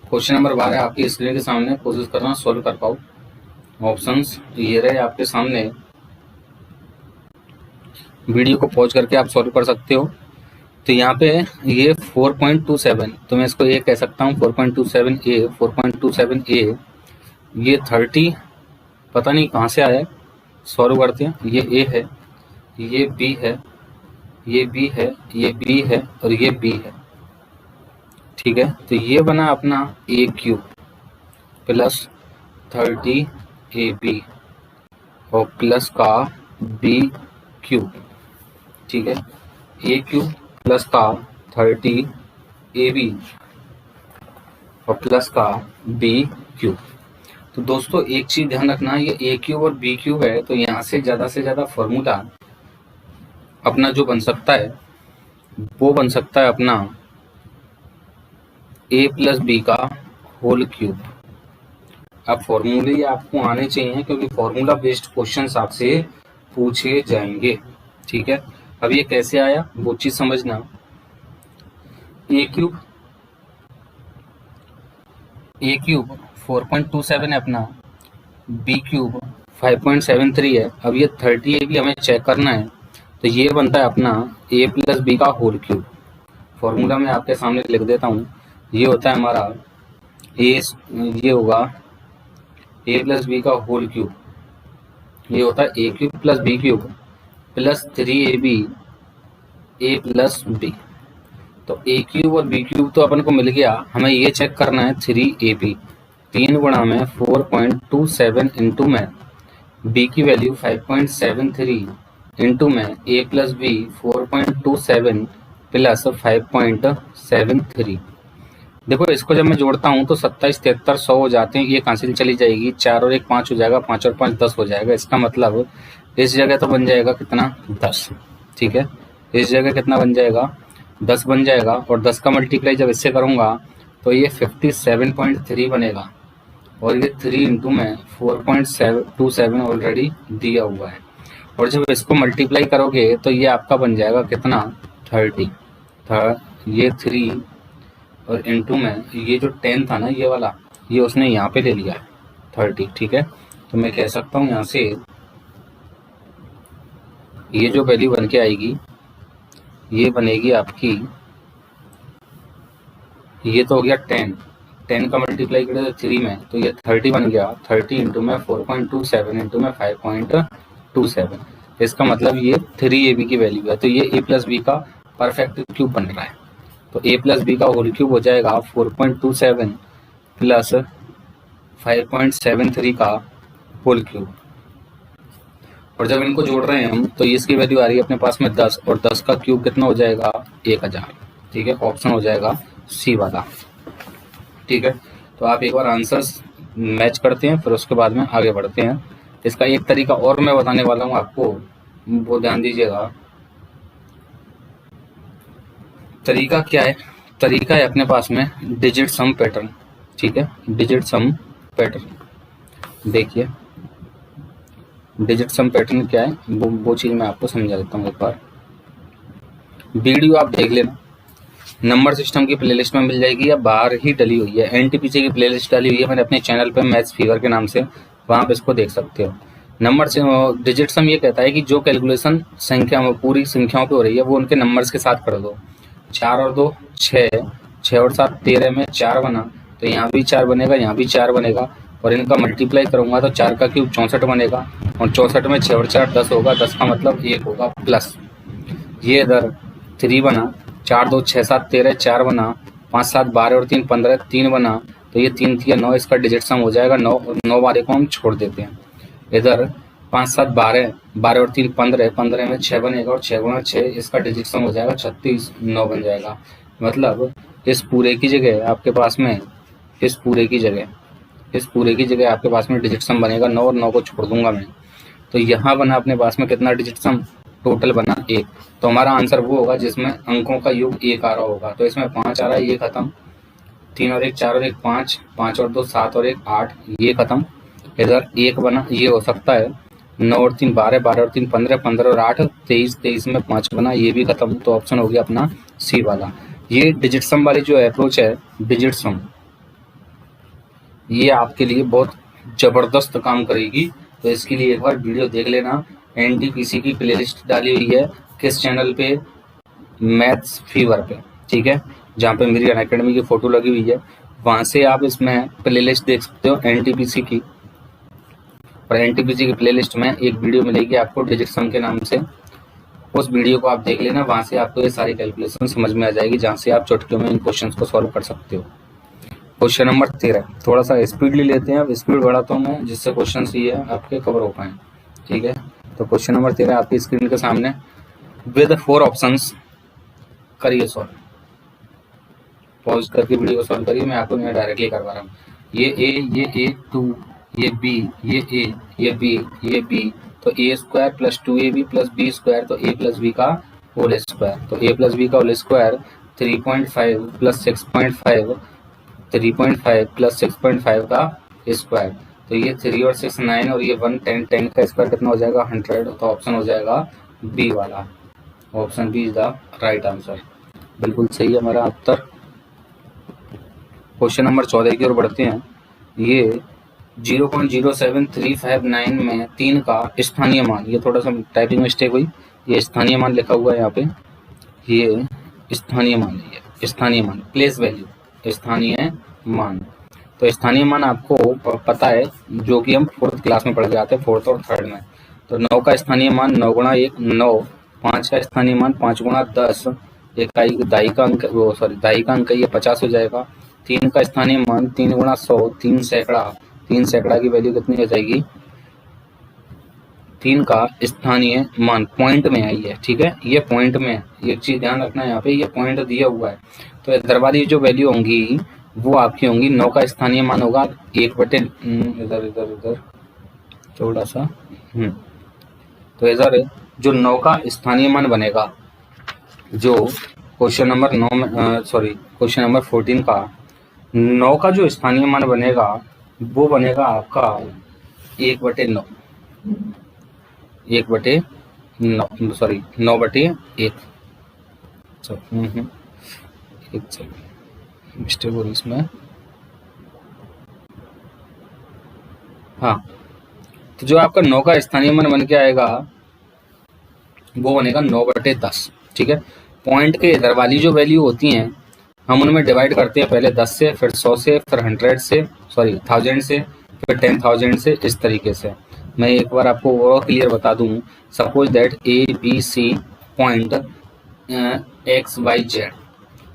क्वेश्चन नंबर 12 आपकी स्क्रीन के सामने, कोशिश करना सोल्व कर पाओ। ऑप्शंस ये रहे आपके सामने, वीडियो को पॉज करके आप सॉल्व कर सकते हो। तो यहाँ पे ये 4.27, तो मैं इसको ये कह सकता हूँ 4.27a, 4.27a, ये 30 पता नहीं कहाँ से आया है, सॉल्व करते हैं। ये a है, ये b है, ये b है, ये b है, और ये b है। ठीक है, तो ये बना अपना a³ प्लस 30ab और प्लस का b³। ठीक है, a³ प्लस का 30ab और प्लस का b³। तो दोस्तों एक चीज ध्यान रखना, ये a³ और b³ है, तो यहाँ से ज्यादा फॉर्मूला अपना जो बन सकता है वो बन सकता है अपना a प्लस b का होल क्यूब। अब फॉर्मूले आपको आने चाहिए, क्योंकि फॉर्मूला बेस्ड क्वेश्चंस आपसे पूछे जाएंगे। ठीक है, अब ये कैसे आया वो चीज समझना। a³ 4.27 है अपना, b³ 5.73 है। अब ये 30ab हमें चेक करना है, तो ये बनता है अपना a प्लस b का होल क्यूब। फॉर्मूला मैं आपके सामने लिख देता हूँ। ये होता है हमारा ये होगा a प्लस b का होल क्यूब, ये होता है a³ plus b³ plus 3ab a plus b। तो a³ और b³ तो अपन को मिल गया, हमें ये चेक करना है 3ab। 3 गुणा में 4.27 इंटू में b की वैल्यू 5.73 इंटू में a प्लस b 4.27 प्लस 5.73। देखो इसको जब मैं जोड़ता हूँ तो 27, 73, 100 हो जाते हैं। ये कैंसिल चली जाएगी, 4 और 1 5 हो जाएगा, 5 और 5 10 हो जाएगा। इसका मतलब इस जगह तो बन जाएगा कितना 10। ठीक है, इस जगह कितना बन जाएगा 10 बन जाएगा, और 10 का मल्टीप्लाई जब इससे करूँगा तो ये 57.3 बनेगा, और ये 3 इंटू में 4.27 ऑलरेडी दिया हुआ है। और जब इसको मल्टीप्लाई करोगे तो ये आपका बन जाएगा कितना 30। ये 3 और इंटू में ये जो 10 था ना ये वाला, ये उसने यहाँ पे ले लिया है 30। ठीक है, तो मैं कह सकता हूँ यहाँ से ये जो वैल्यू बन के आएगी ये बनेगी आपकी, ये तो हो गया 10 का मल्टीप्लाई करें तो 3 में, तो ये 30 बन गया। 30 इंटू में 4.27 इंटू में 5.27, इसका मतलब ये 3ab की वैल्यू है। तो ये a प्लस b का परफेक्ट क्यूब बन रहा है। तो a प्लस b का होल क्यूब हो जाएगा 4.27 प्लस 5.73 का होल क्यूब। और जब इनको जोड़ रहे हैं हम तो इसकी वैल्यू आ रही है अपने पास में 10, और 10 का क्यूब कितना हो जाएगा 1000। ठीक है, ऑप्शन हो जाएगा सी वाला। ठीक है, तो आप एक बार आंसर्स मैच करते हैं, फिर उसके बाद में आगे बढ़ते हैं। इसका एक तरीका और मैं बताने वाला हूँ आपको, वो ध्यान दीजिएगा। तरीका क्या है? तरीका है अपने पास में डिजिट सम पैटर्न, ठीक है, डिजिट सम पैटर्न। देखिए डिजिट सम पैटर्न क्या है, वो चीज़ मैं आपको समझा देता हूँ। एक बार वीडियो आप देख लेना, नंबर सिस्टम की प्लेलिस्ट में मिल जाएगी या बाहर ही डली हुई है, एनटीपीसी की प्लेलिस्ट डाली हुई है मैंने अपने चैनल पे मैथ्स फीवर के नाम से, वहाँ पे इसको देख सकते हो। नंबर से डिजिट सम ये कहता है कि जो कैलकुलेशन संख्या में पूरी संख्याओं पे हो रही है वो उनके नंबर्स के साथ कर दो। 4 और 2 6, 6 और 7 13 में 4 बना, तो यहाँ भी 4 बनेगा, यहाँ भी 4 बनेगा, और इनका मल्टीप्लाई करूंगा तो 4 का क्यूब 64 बनेगा, और 64 में 6 और 4 10 होगा, 10 का मतलब 1 होगा प्लस। ये इधर 3 बना, 4 2 6 7 13 4 बना, 5 7 12 और 3 15 3 बना, तो ये 3 3 9 इसका डिजिट सम हो जाएगा 9, 9 वाले को हम छोड़ देते हैं। इधर 5 7 12, 12 और 3 15, 15 में 6 बनेगा, और 6 गुणा 6 इसका डिजिट सम हो जाएगा 36, 9 बन जाएगा। मतलब इस पूरे की जगह आपके पास में इस पूरे की जगह आपके पास में डिजिट सम बनेगा 9, और 9 को छोड़ दूंगा मैं, तो यहाँ बना अपने पास में कितना डिजिट सम, टोटल बना 1। तो हमारा आंसर वो होगा जिसमें अंकों का योग 1 आ रहा होगा। तो इसमें 5 आ रहा है, ये खत्म, 3 और 1 4 और 1 5, 5 और 2 7 और 1 8, ये खत्म। इधर 1 बना, ये हो सकता है, 9 और 3 12, 12 और 3 15, 15 और 8 23, 23 में 5 बना, ये भी खत्म। तो ऑप्शन हो गया अपना सी वाला। ये डिजिट सम वाली जो अप्रोच है डिजिट सम, ये आपके लिए बहुत जबरदस्त काम करेगी। तो इसके लिए एक बार वीडियो देख लेना, एनटीपीसी की प्लेलिस्ट डाली हुई है किस चैनल पे, मैथ्स फीवर पे, ठीक है, जहाँ पे मेरी अनअकैडमी की फोटो लगी हुई है, वहां से आप इसमें प्लेलिस्ट देख सकते हो एनटीपीसी की। और एनटीपीसी की प्लेलिस्ट में एक वीडियो मिलेगी आपको डिजिट सम के नाम से, उस वीडियो को आप देख लेना, वहां से आपको ये सारी कैलकुलेशन समझ में आ जाएगी, जहाँ से आप चुटकियों में इन क्वेश्चन को सॉल्व कर सकते हो। क्वेश्चन नंबर 13, थोड़ा सा स्पीडली लेते हैं, अब स्पीड बढ़ाता हूँ मैं जिससे क्वेश्चन ये आपके कवर हो पाए, ठीक है। तो क्वेश्चन नंबर 13 आपकी स्क्रीन के सामने, विद 4 ऑप्शंस करिए सॉल्व। पॉज करके वीडियो सॉल्व करिए, मैं आपको मैं डायरेक्टली करवा रहा हूँ। ये ए 2, ये बी, ये ए, ये बी, ये बी, तो A square plus 2ab plus B square, तो ए प्लस बी का होल स्क्वायर, तो ए प्लस बी का होल स्क्वायर 3.5 प्लस 6.5, 3.5 प्लस 6.5 का स्क्वायर, तो ये 3 और 6 9, और ये 1 10, 10 का स्क्वायर कितना हो जाएगा 100। तो ऑप्शन हो जाएगा बी वाला, option B is the right answer. बिल्कुल सही है हमारा उत्तर। क्वेश्चन नंबर 14 की ओर बढ़ते हैं। ये 0.07359 में 3 का स्थानीय मान, ये थोड़ा सा टाइपिंग मिस्टेक हुई, ये स्थानीय मान लिखा हुआ है यहाँ पे, ये स्थानीय मान है, ये स्थानीय मान, प्लेस वैल्यू स्थानीय मान। तो स्थानीय मान आपको पता है, जो कि हम 4th क्लास में पढ़ के आते हैं, 4th और 3rd में। तो 9 का स्थानीय मान 9 गुणा 1 9, 5 का स्थानीय मान 5 गुणा 10, इकाई दाई का अंक, दाई का अंक ये 50 हो जाएगा। 3 का स्थानीय मान 3 गुणा 100, 3 सैकड़ा, 3 सैकड़ा की वैल्यू कितनी हो जाएगी, 3 का स्थानीय मान पॉइंट में आई है, ठीक है, ये पॉइंट में, एक चीज ध्यान रखना है यहाँ पे, ये पॉइंट दिया हुआ है। तो इधर वाली जो वैल्यू होंगी वो आपकी होंगी, 9 का स्थानीय मान होगा 1/, इधर थोड़ा सा, तो इधर जो 9 का स्थानीय मान बनेगा, जो क्वेश्चन नंबर 9 में क्वेश्चन नंबर 14 का 9 का जो स्थानीय मान बनेगा वो बनेगा आपका 1/9, 1/9, 9/1। एक मिस्टेक हो रही इसमें, हाँ, तो जो आपका 9 का स्थानीय मान बन के आएगा वो बनेगा 9/10, ठीक है। पॉइंट के इधर वाली जो वैल्यू होती हैं हम उनमें डिवाइड करते हैं, पहले 10 से, फिर 100 से, फिर 100 से, 1000 से, फिर 10,000 से, इस तरीके से। मैं एक बार आपको और क्लियर बता दूं, suppose that ABC point XYZ,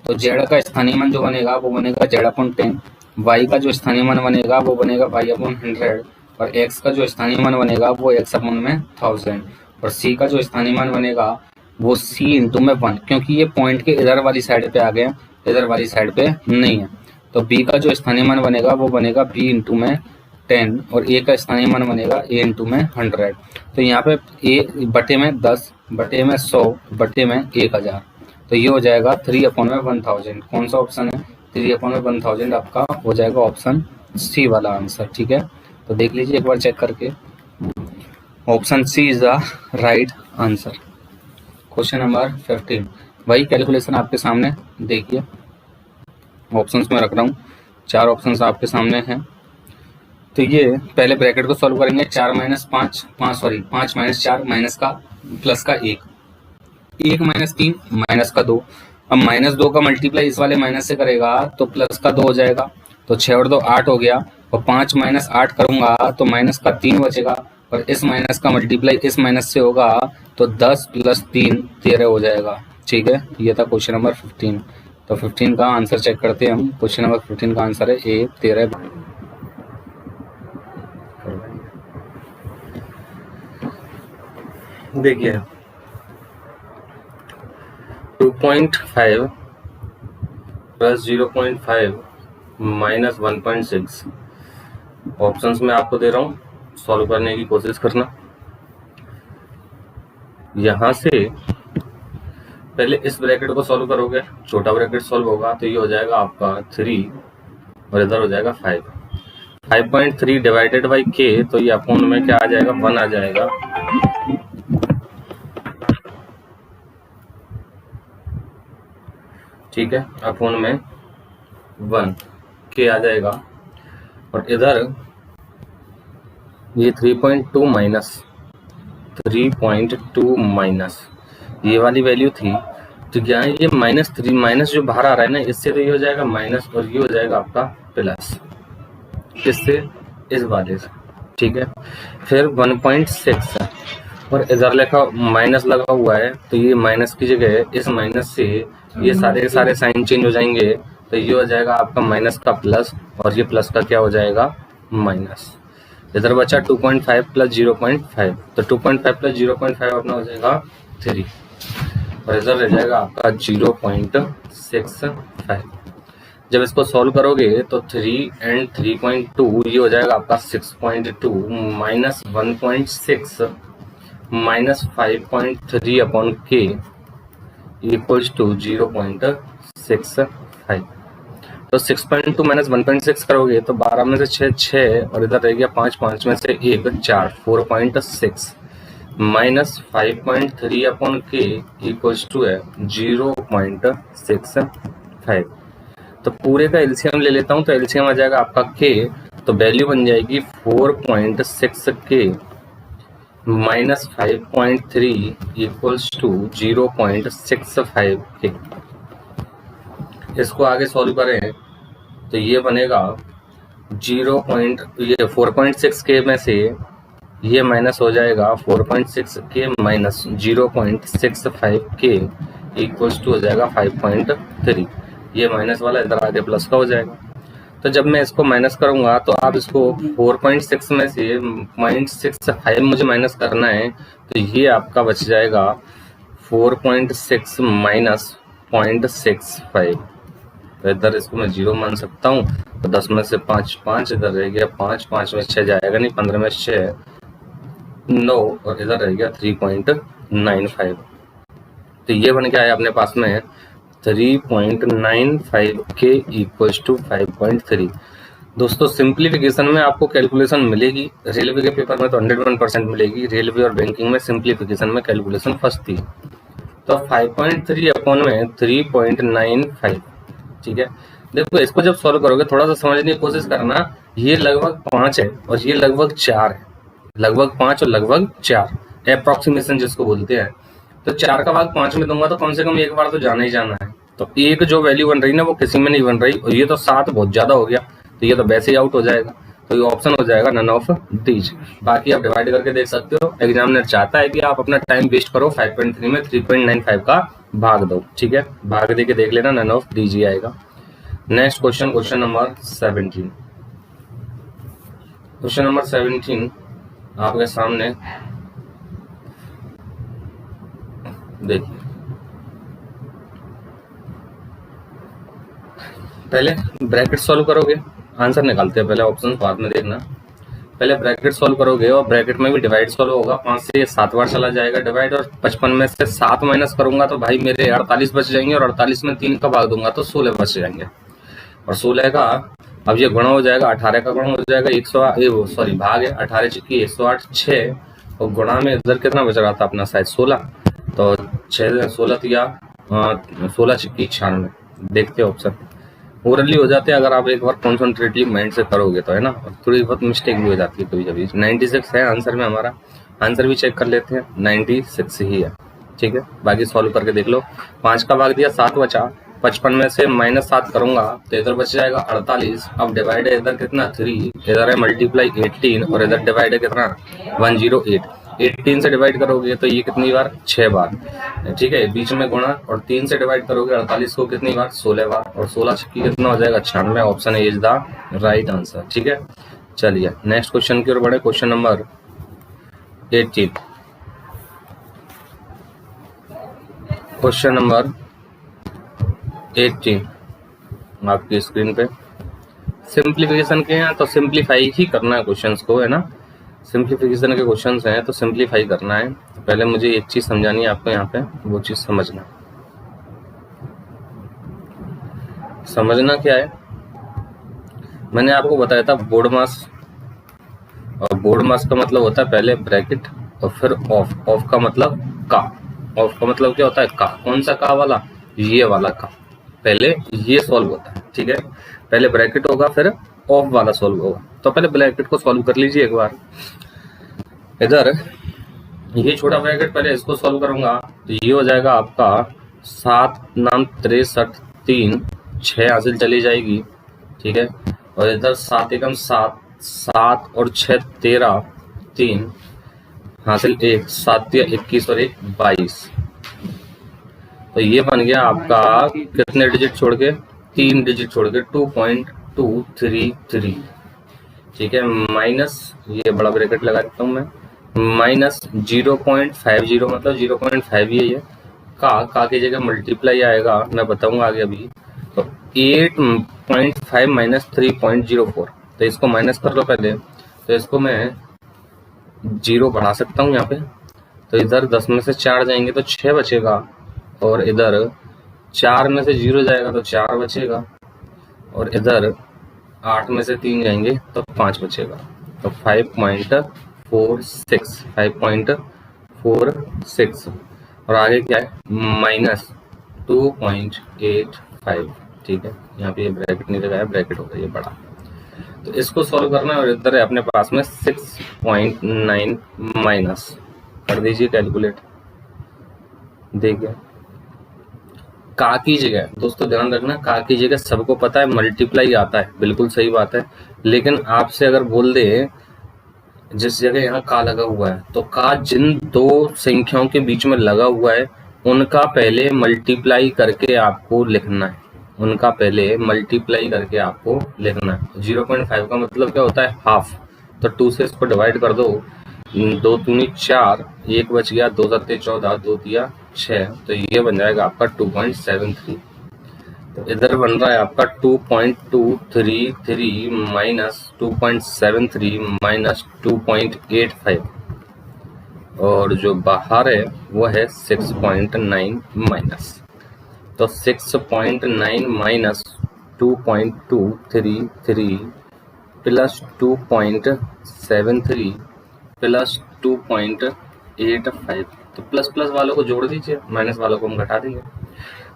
तो Z का स्थानीय मान जो बनेगा वो बनेगा Z/10, Y का जो स्थानीय मान बनेगा वो बनेगा Y/100, और X का जो स्थानीय मान बनेगा वो X/1000, और C का जो स्थानीय मान बनेगा वो C/1, क्योंकि ये पॉइंट के इधर वाली साइड पे आ गए, इधर वाली साइड पे नहीं है। तो B का जो स्थानीय मान बनेगा वो बनेगा B 10 और a का स्थानीय मान बनेगा a इंटू में 100। तो यहाँ पे a बटे में 10 बटे में 100 बटे में 1000, तो ये हो जाएगा 3/1000। कौन सा ऑप्शन है? 3/1000 आपका हो जाएगा ऑप्शन सी वाला आंसर। ठीक है, तो देख लीजिए एक बार चेक करके, option C is the right answer. Question number 15, वही कैलकुलेशन आपके सामने देखिए, ऑप्शंस में रख रहा हूँ, 4 ऑप्शंस आपके सामने हैं। तो ये पहले ब्रैकेट को सॉल्व करेंगे, 4 माइनस 5 माइनस 4 माइनस का प्लस का 1 माइनस 3 माइनस का 2। अब माइनस 2 का मल्टीप्लाई इस वाले माइनस से करेगा तो प्लस का 2 हो जाएगा, तो 6 और 2 8 हो गया, और 5 माइनस 8 करूंगा तो माइनस का 3 बचेगा, और इस माइनस का मल्टीप्लाई इस माइनस से होगा तो 10 प्लस 3 13 हो जाएगा। ठीक है, ये था क्वेश्चन नंबर 15। तो 15 का आंसर चेक करते हैं हम। क्वेश्चन नंबर 15 का आंसर है ए 13। देखिए 2.5 प्लस 0.5 माइनस 1.6 ऑप्शंस में आपको दे रहा हूँ, सॉल्व करने की कोशिश करना। यहाँ से पहले इस ब्रैकेट को सॉल्व करोगे, छोटा ब्रैकेट सॉल्व होगा तो ये हो जाएगा आपका 3 और इधर हो जाएगा 5। 5.3 डिवाइडेड बाई के, तो ये अपोन में क्या आ जाएगा? 1 आ जाएगा। ठीक है, अपोन में 1 के आ जाएगा, और इधर ये 3.2 माइनस ये वाली वैल्यू थी, तो यहाँ ये -3 माइनस जो बाहर आ रहा है ना, इससे तो ये हो जाएगा माइनस और ये हो जाएगा आपका प्लस, इससे इस वाले से। ठीक है, फिर 1.6 है और इधर लिखा माइनस लगा हुआ है, तो ये माइनस की जगह इस माइनस से ये सारे के सारे साइन चेंज हो जाएंगे, तो ये हो जाएगा आपका माइनस का प्लस और ये प्लस का क्या हो जाएगा? माइनस। इधर बचा 2.5 प्लस 0.5, तो 2.5 प्लस 0.5 अपना हो जाएगा 3 और इधर रह जाएगा आपका 0.65। जब इसको सॉल्व करोगे तो 3 एंड 3.2 ये हो जाएगा आपका 6.2 माइनस 1.6 माइनस 5.3 अपॉन के इक्वल्स टू 0.65। तो 6.2 माइनस 1.6 करोगे तो 12 में से 6 और इधर रह गया 5 में से 1 4 4.6 माइनस 5.3 अपॉन के इक्वल्स टू है 0.65। तो पूरे का एलसीएम ले लेता हूं, तो एलसीएम आ जाएगा आपका के, तो वैल्यू बन जाएगी 4.6 के माइनस 5.3 इक्वल्स टू 0.65 के। इसको आगे सॉल्व करें तो ये बनेगा 4.6 के में से ये माइनस हो जाएगा 4.6 के माइनस 0.65 के इक्वल्स टू हो जाएगा 5.3। ये माइनस वाला इधर आगे प्लस का हो जाएगा। तो जब मैं इसको माइनस करूंगा तो आप इसको 4.6 में से 0.65 मुझे माइनस करना है, तो ये आपका बच जाएगा 4.6 माइनस 0.65। तो इधर इसको मैं 0 मान सकता हूँ, तो 10 में से 5 इधर रह गया 5 में 6 जाएगा नहीं, 15 में 6 9 और इधर रह गया 3.95। तो ये बन के आया अपने पास में 3.95 के इक्वल्स टू 5.3। दोस्तों सिंप्लीफिकेशन में आपको कैलकुलेशन मिलेगी, रेलवे के पेपर में तो 101% मिलेगी, रेलवे और बैंकिंग में सिंप्लीफिकेशन में कैलकुलेशन फर्स्ट थी। तो 5.3 अपॉन में 3.95। ठीक है, देखो इसको जब सॉल्व करोगे थोड़ा सा समझने की कोशिश करना, ये लगभग 5 है और ये लगभग 4 है, लगभग 5 और लगभग 4 अप्रोक्सीमेशन जिसको बोलते हैं। तो 4 का भाग 5 में दूंगा तो कम से कम एक बार तो जाना ही जाना है, तो एक जो वैल्यू बन रही ना वो किसी में नहीं बन रही, और ये तो 7 बहुत ज्यादा हो गया, तो ये तो वैसे ही आउट हो जाएगा, तो ये ऑप्शन हो जाएगा नन ऑफ दीज। बाकी आप डिवाइड करके देख सकते हो, एग्जामिनर चाहता है कि आप अपना टाइम वेस्ट करो, 5.3 में 3.95 का भाग दो। ठीक है, भाग दे के देख लेना, नन ऑफ दीज ही आएगा। Next question, question number 17। Question number 17 आपके सामने देखिए, पहले ब्रैकेट सॉल्व करोगे, आंसर निकालते हैं पहले, ऑप्शन बाद में देखना। पहले ब्रैकेट सॉल्व करोगे और ब्रैकेट में भी डिवाइड सॉल्व होगा, 5 से ये 7 बार चला जाएगा डिवाइड, और 55 में से 7 माइनस करूंगा तो भाई मेरे 48 बच जाएंगे, और 48 में 3 का भाग दूंगा तो 16 बच जाएंगे। और 16 का अब ये गुणा हो जाएगा, 18 का गुणा हो जाएगा 108, भाग है 18 चुकी 108, 6 और गुणा में इधर कितना बच रहा था अपना शायद 16, तो 16 दिया 16 चुकी 96। देखते ऑप्शन ओरली हो जाते हैं अगर आप एक बार कॉन्सेंट्रेटली माइंड से करोगे तो, है ना। और थोड़ी बहुत मिस्टेक भी हो जाती है कभी कभी। 96 है आंसर में हमारा, आंसर भी चेक कर लेते हैं, 96 ही है, ठीक है। बाकी सॉल्व करके देख लो। 5 का भाग दिया 7 बचा, 55 में से -7 करूंगा तो इधर बच जाएगा 48। अब डिवाइड है इधर कितना 3, इधर है मल्टीप्लाई 18 और इधर डिवाइड है कितना 108। 18 से डिवाइड करोगे तो ये कितनी बार 6 बार, ठीक है। बीच में गुणा, और 3 से डिवाइड करोगे 48 को कितनी बार 16 बार, और 16 छक्की कितना हो जाएगा 96। Option is the right answer, ठीक है। चलिए नेक्स्ट क्वेश्चन की ओर बढ़े। क्वेश्चन नंबर 18, क्वेश्चन नंबर 18 आपकी स्क्रीन पे। सिंप्लीफिकेशन के हैं तो सिंप्लीफाई ही करना है क्वेश्चंस को, है ना। सिंप्लीफिकेशन के क्वेश्चंस हैं तो सिंप्लीफाई करना है। तो पहले मुझे एक चीज समझानी है आपको यहाँ पे, वो चीज समझना क्या है। मैंने आपको बताया था बोर्ड मास, और बोर्ड मास का मतलब होता है पहले ब्रैकेट और फिर ऑफ। ऑफ का मतलब का, ऑफ का मतलब क्या होता है का। कौन सा का वाला, ये वाला का, पहले ये सॉल्व होता है, ठीक है। पहले ब्रैकेट होगा फिर ऑफ वाला सॉल्व होगा। तो पहले ब्रैकेट को सॉल्व कर लीजिए एक बार। इधर ये छोटा ब्रैकेट पहले इसको सॉल्व करूंगा तो ये हो जाएगा आपका 7 नाम 63 3 6 हासिल चली जाएगी, ठीक है। और इधर 7 एकम 7 7 और 6 13 3 हासिल 1 7 या 21 और 1 22। तो ये बन गया आपका कितने डिजिट छोड़ के, 3 डिजिट छोड़ के 2.233, ठीक है। माइनस ये बड़ा ब्रैकेट लगा देता हूँ मैं, माइनस 0.50 मतलब 0.5 ही है ये। का की जगह मल्टीप्लाई आएगा, मैं बताऊंगा आगे अभी। तो 8.5 माइनस 3.04, तो इसको माइनस कर लो पहले। तो इसको मैं 0 बढ़ा सकता हूँ यहाँ पे, तो इधर 10 में से 4 जाएंगे तो 6 बचेगा, और इधर 4 में से 0 जाएगा तो 4 बचेगा, और इधर 8 में से 3 जाएंगे तो 5 बचेगा। तो 5.46 और आगे क्या है माइनस 2.85, ठीक है। यहाँ पे ये ब्रैकेट नहीं लगाया, ब्रैकेट होगा ये बड़ा। तो इसको सॉल्व करना है, और इधर है अपने पास में 6.9 माइनस कर दीजिए कैलकुलेट। देखिए का की जगह, दोस्तों ध्यान रखना, का की जगह सबको पता है मल्टीप्लाई आता है, बिल्कुल सही बात है। लेकिन आपसे अगर बोल दे जिस जगह यहाँ का लगा हुआ है, तो का जिन दो संख्याओं के बीच में लगा हुआ है उनका पहले मल्टीप्लाई करके आपको लिखना है, उनका पहले मल्टीप्लाई करके आपको लिखना है। 0.5 का मतलब क्या होता है हाफ, तो 2 से इसको डिवाइड कर दो, 2 दूनी 4, 1 बच गया, 2 सत्ते 14, 2 दिया 6, तो ये बन जाएगा आपका 2.73। तो इधर बन रहा है आपका 2.233 माइनस 2.73 माइनस 2.85, और जो बाहर है वो है 6.9 माइनस। तो 6.9 माइनस 2.233 प्लस 2.73 प्लस 2.85, तो प्लस प्लस वालों को जोड़ दीजिए, माइनस वालों को हम घटा देंगे,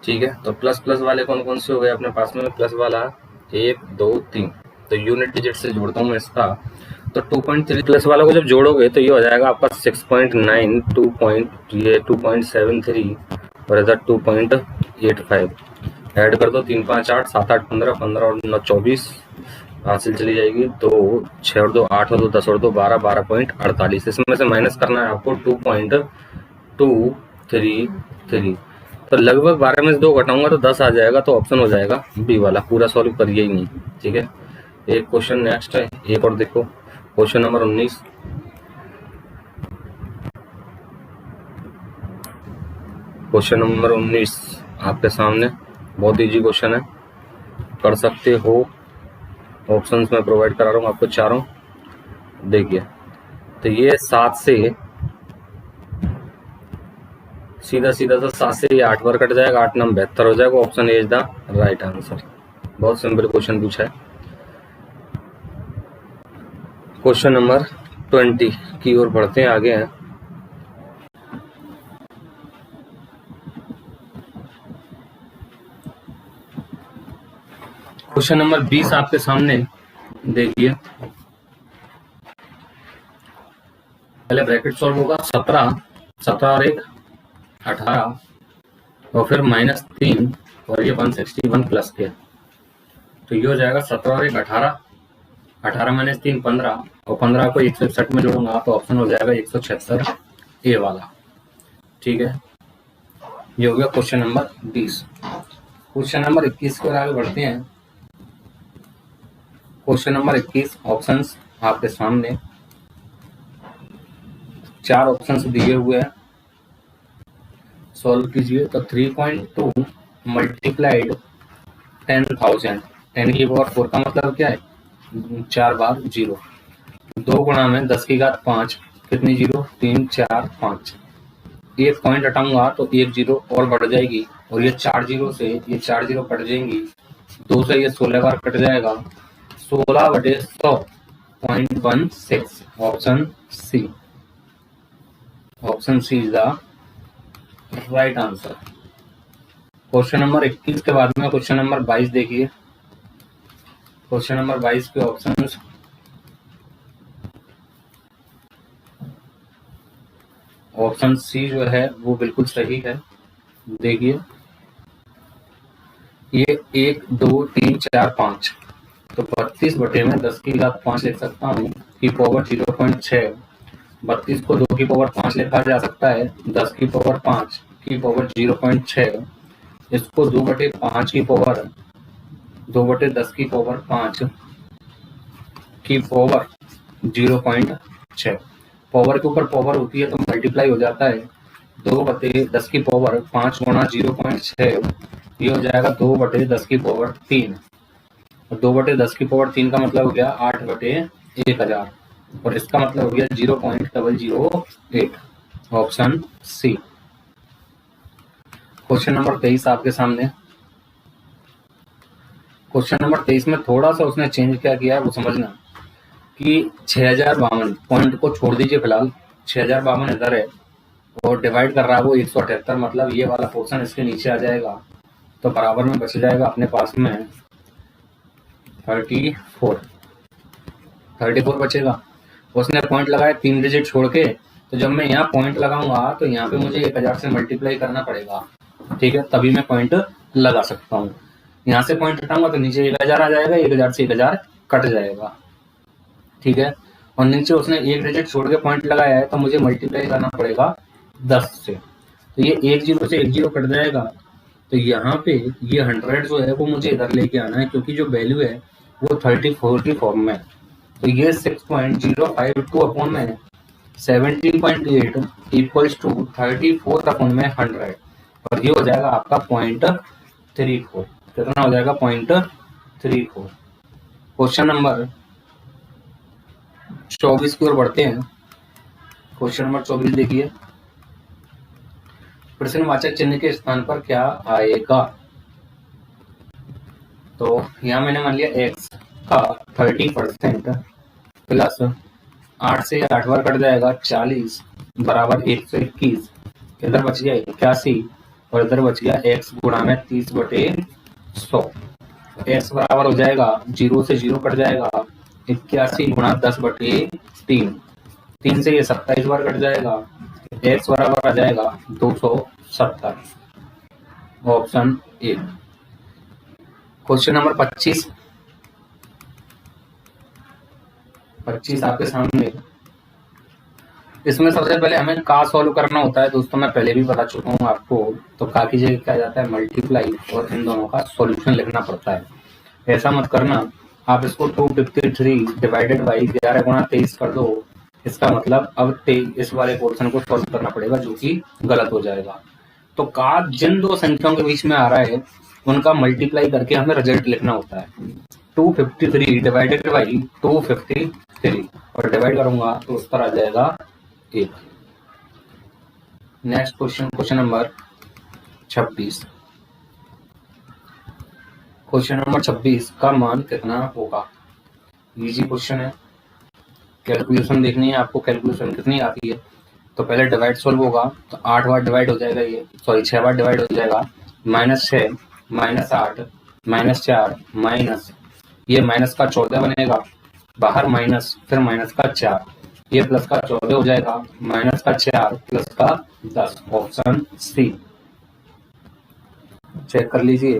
ठीक है। तो प्लस प्लस वाले कौन कौन से हो गए अपने पास में, प्लस वाला 1 2 3, तो यूनिट डिजिट से जोड़ता हूँ मैं इसका। तो 2.3 प्लस वालों को जब जोड़ोगे तो ये हो जाएगा आपका 6.9 2.73 और इधर 2.85। ऐड कर दो, 3 5 8 7 8 15 15 और 9 24 हासिल चली जाएगी। 2 6 और 2 8 और 2 10 और 2 12 12.48। इसमें से माइनस करना है आपको 2.233, तो लगभग 12 में से 2 घटाऊंगा तो 10 आ जाएगा, तो ऑप्शन हो जाएगा बी वाला। पूरा सॉल्व करिए ही नहीं, ठीक है। एक क्वेश्चन नेक्स्ट है, एक और देखो, क्वेश्चन नंबर 19। क्वेश्चन नंबर 19 आपके सामने, बहुत इजी क्वेश्चन है, कर सकते हो। ऑप्शंस में प्रोवाइड करा रहा हूँ आपको चारों। देखिए, तो ये 7 से सीधा सीधा तो 7 से ये 8 बार कट जाएगा, 8 9 72 हो जाएगा। Option A is the right answer. बहुत सिंपल क्वेश्चन पूछा है। क्वेश्चन नंबर 20 की ओर बढ़ते हैं, आगे हैं। क्वेश्चन नंबर 20 आपके सामने देखिए, पहले ब्रैकेट सॉल्व होगा। 17 और 1 18 और फिर -3 और ये 161 प्लस के, तो ये हो जाएगा 17 और 1 18, 18 - 3 15 और 15 को 161 में जोड़ूंगा तो ऑप्शन हो जाएगा 176 ए वाला। ठीक है, ये हो गया क्वेश्चन नंबर 20। क्वेश्चन नंबर 21 की ओर आगे बढ़ते हैं। क्वेश्चन नंबर 21 ऑप्शंस आपके सामने, 4 ऑप्शंस दिए हुए हैं, सॉल्व कीजिए। तो 3.2 मल्टीप्लाइड 10,000, 10 की पावर 4 का मतलब क्या है, 4 बार 0, 2 गुणा में 10 की घात 5, कितनी 0, 3 4 5, एक पॉइंट हटाऊंगा तो 1 0 और बढ़ जाएगी, और ये 4 0 से ये 4 0 कट जाएंगी, 2 से ये 16 बार कट जाएगा, 16/100.16, option C. Option C is the right answer. Question number 21 के बाद में क्वेश्चन नंबर 22 देखिए। क्वेश्चन नंबर 22 के ऑप्शंस, ऑप्शन सी जो है वो बिल्कुल सही है। देखिए, ये 1 2 3 4 5, तो 32 बटे में 10 की घात 5 लिख सकता हूँ, की पावर 0.6। 32 को 2 की पावर 5 लिखा जा सकता है, 10 की पावर 5 की पावर 0.6, इसको 2 बटे 5 की पावर 2 बटे 10 की पावर 5 की पावर 0.6, पावर के ऊपर पावर होती है तो मल्टीप्लाई हो जाता है, 2 बटे 10 की पावर 5 गुणा 0.6, ये हो जाएगा 2 बटे 10 की पावर 3, और 2 बटे 10 की पावर 3 का मतलब हो गया 8 बटे 1000, और इसका मतलब हो गया 0.008, ऑप्शन सी। क्वेश्चन नंबर 23 आपके सामने। क्वेश्चन नंबर 23 में थोड़ा सा उसने चेंज क्या किया है वो समझना, कि 6052 पॉइंट को छोड़ दीजिए फिलहाल, 6052 इधर है और डिवाइड कर रहा है वो 178, मतलब ये वाला पोर्शन इसके नीचे आ जाएगा, तो बराबर में बच जाएगा अपने पास में 34 बचेगा। उसने पॉइंट लगाया 3 डिजिट छोड़ के, तो जब मैं यहाँ पॉइंट लगाऊंगा तो यहाँ पे मुझे 1000 से मल्टीप्लाई करना पड़ेगा, ठीक है, तभी मैं पॉइंट लगा सकता हूँ। यहाँ से पॉइंट हटाऊंगा तो नीचे 1000 आ जाएगा, 1000 से 1000 कट जाएगा, ठीक है, और नीचे उसने 1 डिजिट छोड़ के पॉइंट लगाया है तो मुझे मल्टीप्लाई करना पड़ेगा 10 से, तो ये 1 0 से 1 0 कट जाएगा, तो यहाँ पे ये 100 जो है वो मुझे इधर लेके आना है, क्योंकि जो वैल्यू है वो 34 की फॉर्म में, तो ये 6.052 अपॉन में 17.8 इक्वल्स टू 34 अपॉन में 100, और ये हो जाएगा आपका 0.34, कितना हो जाएगा 0.34। क्वेश्चन नंबर 24 की ओर बढ़ते हैं। क्वेश्चन नंबर 24 देखिए, प्रश्नवाचक चिन्ह के स्थान पर क्या आएगा, तो यहाँ मैंने मान लिया x का 30% प्लस 8 से 8 बार कट जाएगा 40 बराबर 121, इधर बच गया 81 और इधर बच गया x गुणा में 30/100, x बराबर हो जाएगा 0 से 0 कट जाएगा 81 गुणा 10/3, 3 से ये 27 बार कट जाएगा, x बराबर आ जाएगा 270, ऑप्शन ए। क्वेश्चन नंबर 25 आपके सामने। इसमें सबसे पहले हमें का सॉल्व करना होता है दोस्तों, मैं पहले भी बता चुका हूँ आपको, तो का की जगह क्या जाता है मल्टीप्लाई, और इन दोनों का सॉल्यूशन लिखना पड़ता है। ऐसा मत करना, आप इसको 253 डिवाइडेड बाई 11 गुणा 23 कर दो, इसका मतलब अब इस वाले पोर्शन को सॉल्व करना पड़ेगा, जो कि गलत हो जाएगा। तो का जिन दो संख्याओं के बीच में आ रहा है उनका मल्टीप्लाई करके हमें रिजल्ट लिखना होता है। 253 डिवाइडेड बाई 253 और डिवाइड करूंगा तो उत्तर आ जाएगा 1। Next question, question number 26। Question number 26 का मान कितना होगा? इजी क्वेश्चन है, कैलकुलेशन देखनी है आपको, कैलकुलेशन कितनी आती है। तो पहले डिवाइड सॉल्व होगा तो 8 बार डिवाइड हो जाएगा, ये सॉरी 6 बार डिवाइड हो जाएगा। -6 -8 -4 माइनस ये माइनस का 14 बनेगा, बाहर माइनस, फिर माइनस का 4, ये प्लस का 14 हो जाएगा, माइनस का 4 प्लस का 10। ऑप्शन सी चेक कर लीजिए,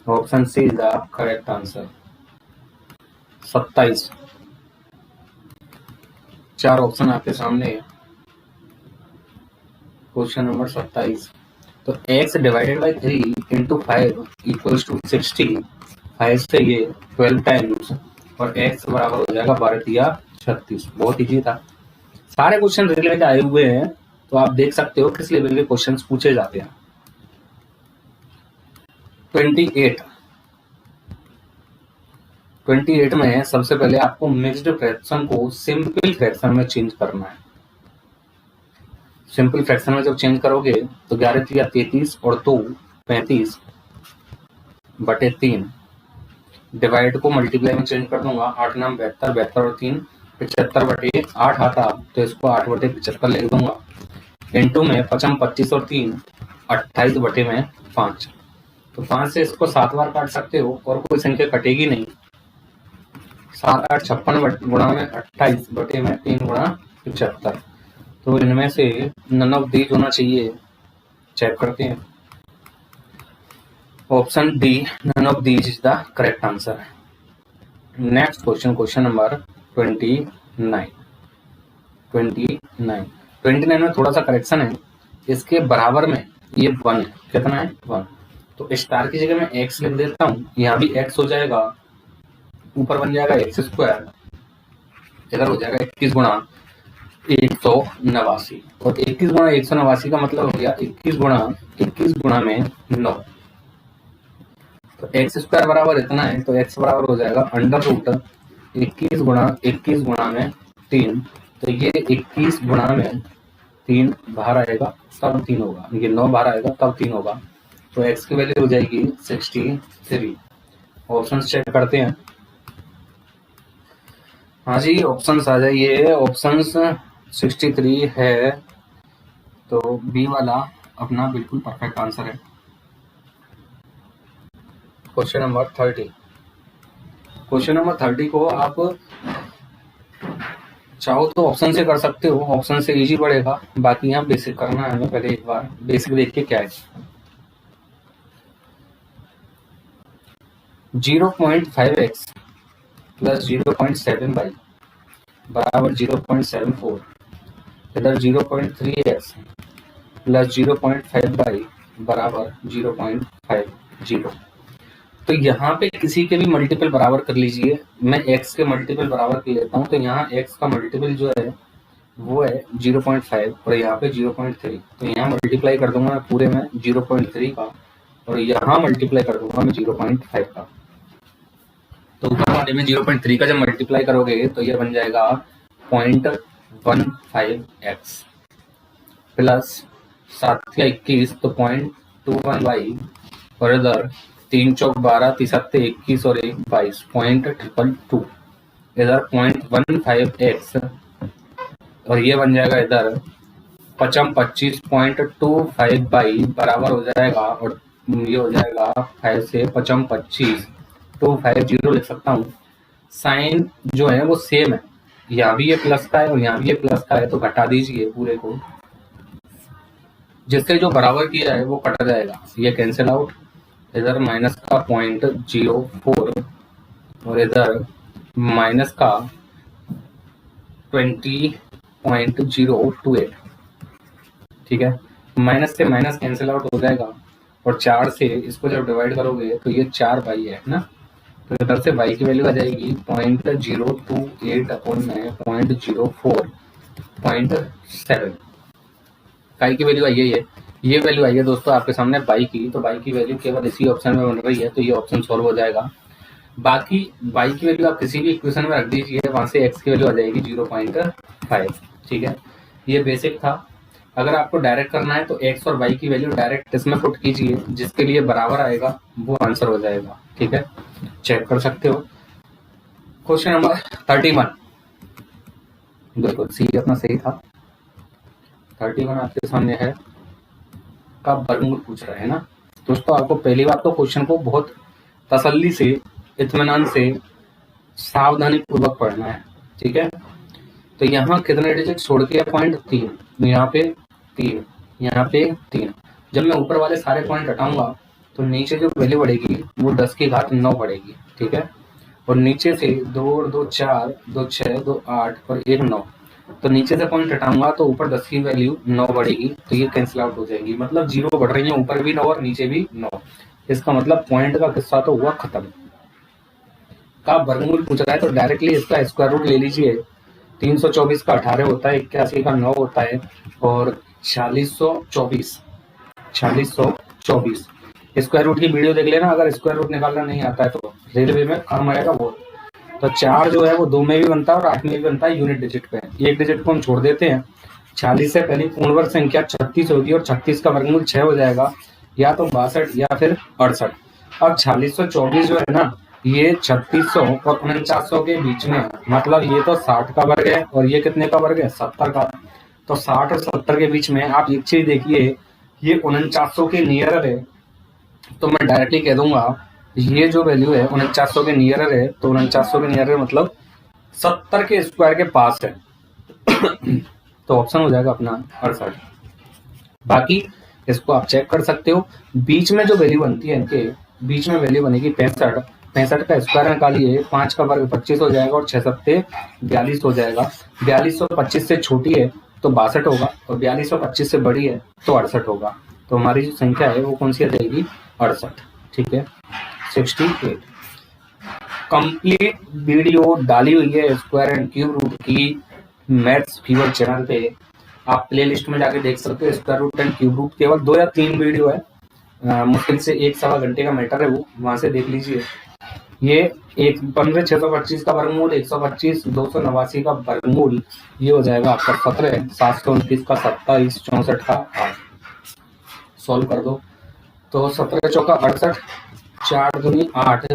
option C is the correct answer. 27 चार ऑप्शन आपके सामने है। क्वेश्चन नंबर 27, तो x divided by 3 into 5 equals to 60। 5 से ये 12 टाइम्स और x बराबर हो जाएगा 12 या 36। बहुत इजी था, सारे क्वेश्चन रिलेटेड आए हुए हैं, तो आप देख सकते हो किस लेवल के क्वेश्चंस पूछे जाते हैं। 28 में सबसे पहले आपको मिक्स्ड फ्रैक्शन को सिंपल फ्रैक्शन में चेंज करना है। सिंपल फ्रैक्शन में जब चेंज करोगे तो 11 या 33 और 2 35 बटे 3। डिवाइड को मल्टीप्लाई में चेंज कर दूंगा, 8 9 72, 72 और 3 75 बटे 8 आता, तो इसको 8 बटे 75 लिख दूंगा। इंटू में 55 25 और 3 28 बटे में 5। तो 5 से इसको 7 बार काट सकते हो और कोई संख्या कटेगी नहीं। 7 8 56 गुणा में 28 बटे में 3 गुणा 75। तो इनमें से नन ऑफ दीज होना चाहिए, चेक करते हैं। Option D none of these is the correct answer. Next question, question number 29। 29 में थोड़ा सा करेक्शन है, इसके बराबर में ये 1 है। कितना है? 1। तो स्टार की जगह मैं x लिख देता हूँ, यहाँ भी x हो जाएगा, ऊपर बन जाएगा x², इधर हो जाएगा 21 गुणा 189 और 21 गुणा 189 का मतलब हो गया 21 गुणा में 9। तो x² बराबर इतना है, तो x बराबर हो जाएगा √21 गुणा में 3। तो ये 21 गुणा में 3 बाहर आएगा तब 3 होगा, ये 9 बाहर आएगा तब 3 होगा। तो x की वैल्यू हो जाएगी 63। ऑप्शन चेक करते हैं। हाँ जी, ऑप्शंस आ जाइए। ऑप्शंस 63 है, तो बी वाला अपना बिल्कुल परफेक्ट आंसर है। Question number 30। क्वेश्चन नंबर 30 को आप चाहो तो ऑप्शन से कर सकते हो, ऑप्शन से इजी पड़ेगा। बाकी यहाँ बेसिक करना है हमें, पहले एक बार बेसिक देख के क्या है। 0.5x प्लस 0.7y बराबर 0.74। इधर 0.3x प्लस 0.5y बराबर 0.50। तो यहाँ पे किसी के भी मल्टीपल बराबर कर लीजिए। मैं x के मल्टीपल बराबर कर लेता हूँ, तो यहाँ x का मल्टीपल जो है वो है 0.5 और यहाँ पे 0.3। तो यहाँ मल्टीप्लाई कर दूंगा पूरे में 0.3 का और यहाँ मल्टीप्लाई कर दूंगा मैं 0.5 का। तो ऊपर वाले में 0.3 का जब मल्टीप्लाई करोगे तो ये बन जाएगा 0.15x प्लस 7 या 21 तो 0.21y और इधर 3 चौक 12 3 7 21 और 1 22 0.222। इधर 0.15x और ये बन जाएगा इधर 25.25 बराबर हो जाएगा और ये हो जाएगा 5 से 25 250 लिख सकता हूँ। साइन जो है वो सेम है, यहाँ भी ये प्लस का है और यहाँ भी ये प्लस का है, तो घटा दीजिए पूरे को, जिससे जो बराबर किया है वो कट जाएगा, ये कैंसिल आउट। इधर माइनस का 0.04 और इधर माइनस का 20.028। ठीक है, माइनस से माइनस कैंसिल आउट हो जाएगा और 4 से इसको जब डिवाइड करोगे तो ये 4 बाई है ना, तो इधर से y की वैल्यू आ जाएगी 0.028 अपॉन में 0.07। y की वैल्यू आई है, ये वैल्यू आई है दोस्तों आपके सामने y की। तो y की वैल्यू केवल इसी ऑप्शन में बन रही है, तो ये ऑप्शन सॉल्व हो जाएगा। बाकी y की वैल्यू आप किसी भी इक्वेशन में रख दीजिए, वहां से x की वैल्यू आ जाएगी 0.5। ठीक है, ये बेसिक था। अगर आपको डायरेक्ट करना है तो x और y की वैल्यू डायरेक्ट इसमें पुट कीजिए, जिसके लिए बराबर आएगा वो आंसर हो जाएगा। ठीक है, चेक कर सकते हो। क्वेश्चन नंबर 31, बिल्कुल सी अपना सही था। 31 आपके सामने है, का वर्गमूल पूछ रहा है ना। दोस्तों आपको पहली बात तो क्वेश्चन को बहुत तसल्ली से, इत्मीनान से, सावधानी पूर्वक पढ़ना है। ठीक है, तो यहाँ कितने डिजिट छोड़ के पॉइंट 3, यहाँ पे 3, यहाँ पे 3। जब मैं ऊपर वाले सारे पॉइंट हटाऊंगा तो नीचे जो वैल्यू बढ़ेगी वो 10 की घात 9 बढ़ेगी। ठीक है, और नीचे से 2 और 2 4, 2 6, 2 8 और 1 9। तो नीचे से पॉइंट हटाऊंगा तो ऊपर 10 की वैल्यू 9 बढ़ेगी, तो ये कैंसिल आउट हो जाएगी। मतलब 0 बढ़ रही है, ऊपर भी 9 और नीचे भी 9। इसका मतलब पॉइंट का किस्सा तो हुआ खत्म। का वर्गमूल पूछ रहा है तो डायरेक्टली इसका स्क्वायर रूट ले लीजिए। 324 का 18 होता है, 81 का 9 होता है, और 4624 स्क्वायर रूट की वीडियो देख लेना, अगर स्क्वायर रूट निकालना नहीं आता है तो रेलवे में काम आएगा वो। तो 4 जो है वो 2 में भी बनता है और 8 में भी बनता है, यूनिट डिजिट पे। एक डिजिट को हम छोड़ देते हैं। 46 से पहली पूर्ण वर्ग संख्या 36 होगी और 36 का वर्गमूल 6 हो जाएगा, या तो 62 या फिर 68। अब 4624 जो है ना, ये 3600 और 4900 के बीच में है। मतलब ये तो 60 का वर्ग है और ये कितने का वर्ग है, 70 का। तो 60 और 70 के बीच में आप एक चीज देखिए, ये 4900 के नियर है, तो मैं डायरेक्टली कह दूंगा ये जो वैल्यू है 4900 के नियर है, तो 4900 के नियर मतलब 70 के स्क्वायर के पास है। तो ऑप्शन हो जाएगा अपना 68। बाकी इसको आप चेक कर सकते हो। बीच में जो वैल्यू बनती है, इनके बीच में वैल्यू बनेगी 65। 65 का स्क्वायर निकालिए, 5 का वर्ग 25 हो जाएगा और 6 सत्ते 42 हो जाएगा। 4225 से छोटी है तो 62 होगा, और 4225 से बड़ी है तो 68 होगा। तो हमारी जो संख्या है वो कौन सी आ जाएगी, 68। ठीक है, 68। कंप्लीट वीडियो डाली हुई है स्क्वायर एंड क्यूब रूट की मैथ्स फीवर चैनल पे, आप प्ले लिस्ट में जाके देख सकते हो। Square root and cube root केवल 2 या 3 वीडियो है, मुश्किल से 1-1.25 घंटे का मैटर है, वो वहां से देख लीजिए। ये 15,625 का वर्गमूल 125, 289 का वर्गमूल ये हो जाएगा आपका 17, 729 का 27, 64 का 8। सॉल्व कर दो तो 17 चौका 68, 4 दूनी 8,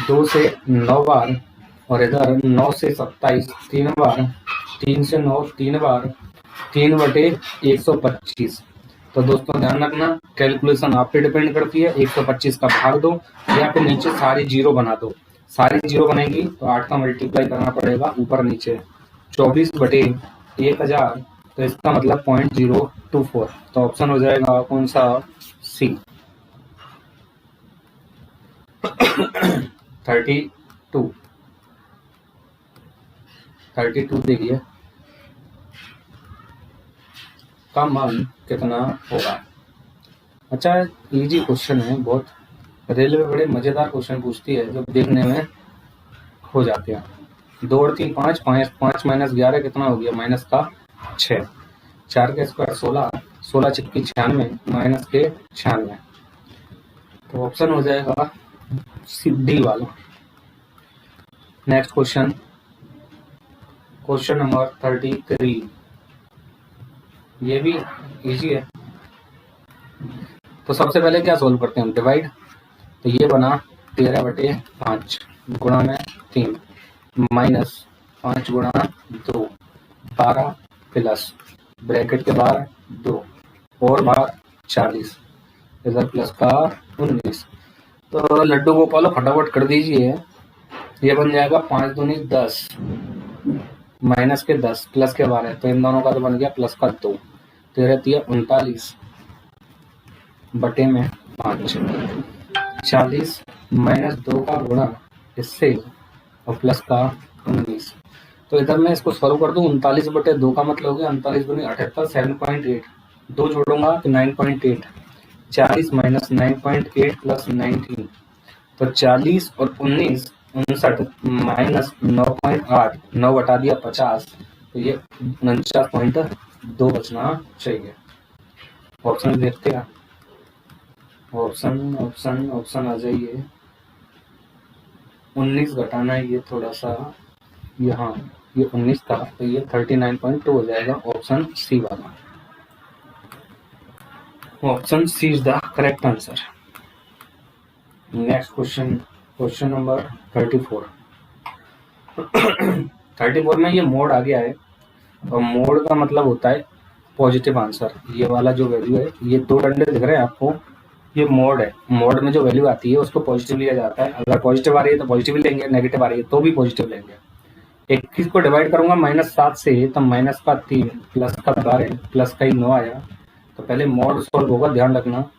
2 से 9 बार, और इधर 9 से 27 3 बार, 3 से 9 3 बार, 3/125। तो दोस्तों ध्यान रखना, कैलकुलेशन आप पे डिपेंड करती है। 125 का भाग दो या फिर नीचे सारी जीरो बना दो। सारी जीरो बनेगी तो 8 का मल्टीप्लाई करना पड़ेगा ऊपर नीचे। 24/1000, तो इसका मतलब 0.024। तो ऑप्शन हो जाएगा कौन सा, सी। 32 देखिए का मान कितना होगा। अच्छा, इजी क्वेश्चन है बहुत। रेलवे बड़े मजेदार क्वेश्चन पूछती है जो देखने में हो जाते हैं। 2 और 3 5, 5 माइनस 11 कितना हो गया, माइनस का 6। 4 के स्क्वायर 16, 16 छिक्की 96, माइनस के 96। तो ऑप्शन हो जाएगा डी वाला। Next question, question number 33। ये भी इजी है। तो सबसे पहले क्या सोल्व करते हैं हम, डिवाइड। तो ये बना 13/5 गुणा में 3 माइनस 5 गुणा 2, 12 प्लस ब्रैकेट के बाहर 2 और बाहर 40, इधर प्लस का 19। तो लड्डू गोपालो फटाफट कर दीजिए। ये बन जाएगा 5 दूनी 10 माइनस के 10 प्लस के 12, तो इन दोनों का तो बन गया प्लस का 2। 13 3 39 बटे में 5, 40 माइनस 2 का गुणा इससे और प्लस का 19। तो इधर मैं इसको सॉल्व कर दूं। 39/2 का मतलब हो गया 39 दूनी 78, 7.8। 2 जोड़ूंगा तो 9.8। 40 माइनस 9.8 प्लस 19, तो 40 और 19 59 माइनस 9.8, 9 बटा दिया 50, तो ये 49.2 बचना चाहिए। ऑप्शन देखते हैं, ऑप्शन ऑप्शन ऑप्शन आ जाइए। 19 घटाना है, ये थोड़ा सा यहाँ ये 19 था तो ये 39.2 हो जाएगा, ऑप्शन सी वाला। Option C is the correct answer. Next question, question number 34। 34 में ये मोड आ गया है, और मोड का मतलब होता है पॉजिटिव आंसर। ये वाला जो वैल्यू है, ये दो डंडे दिख रहे हैं आपको, ये मोड है। मोड में जो वैल्यू आती है उसको पॉजिटिव लिया जाता है। अगर पॉजिटिव आ रही है तो पॉजिटिव लेंगे, नेगेटिव आ रही है तो भी पॉजिटिव लेंगे। 21 को डिवाइड करूंगा -7 से, तो माइनस का 3 प्लस का 12 प्लस का ही 9 आया। तो पहले मोड सॉल्व होगा, ध्यान रखना।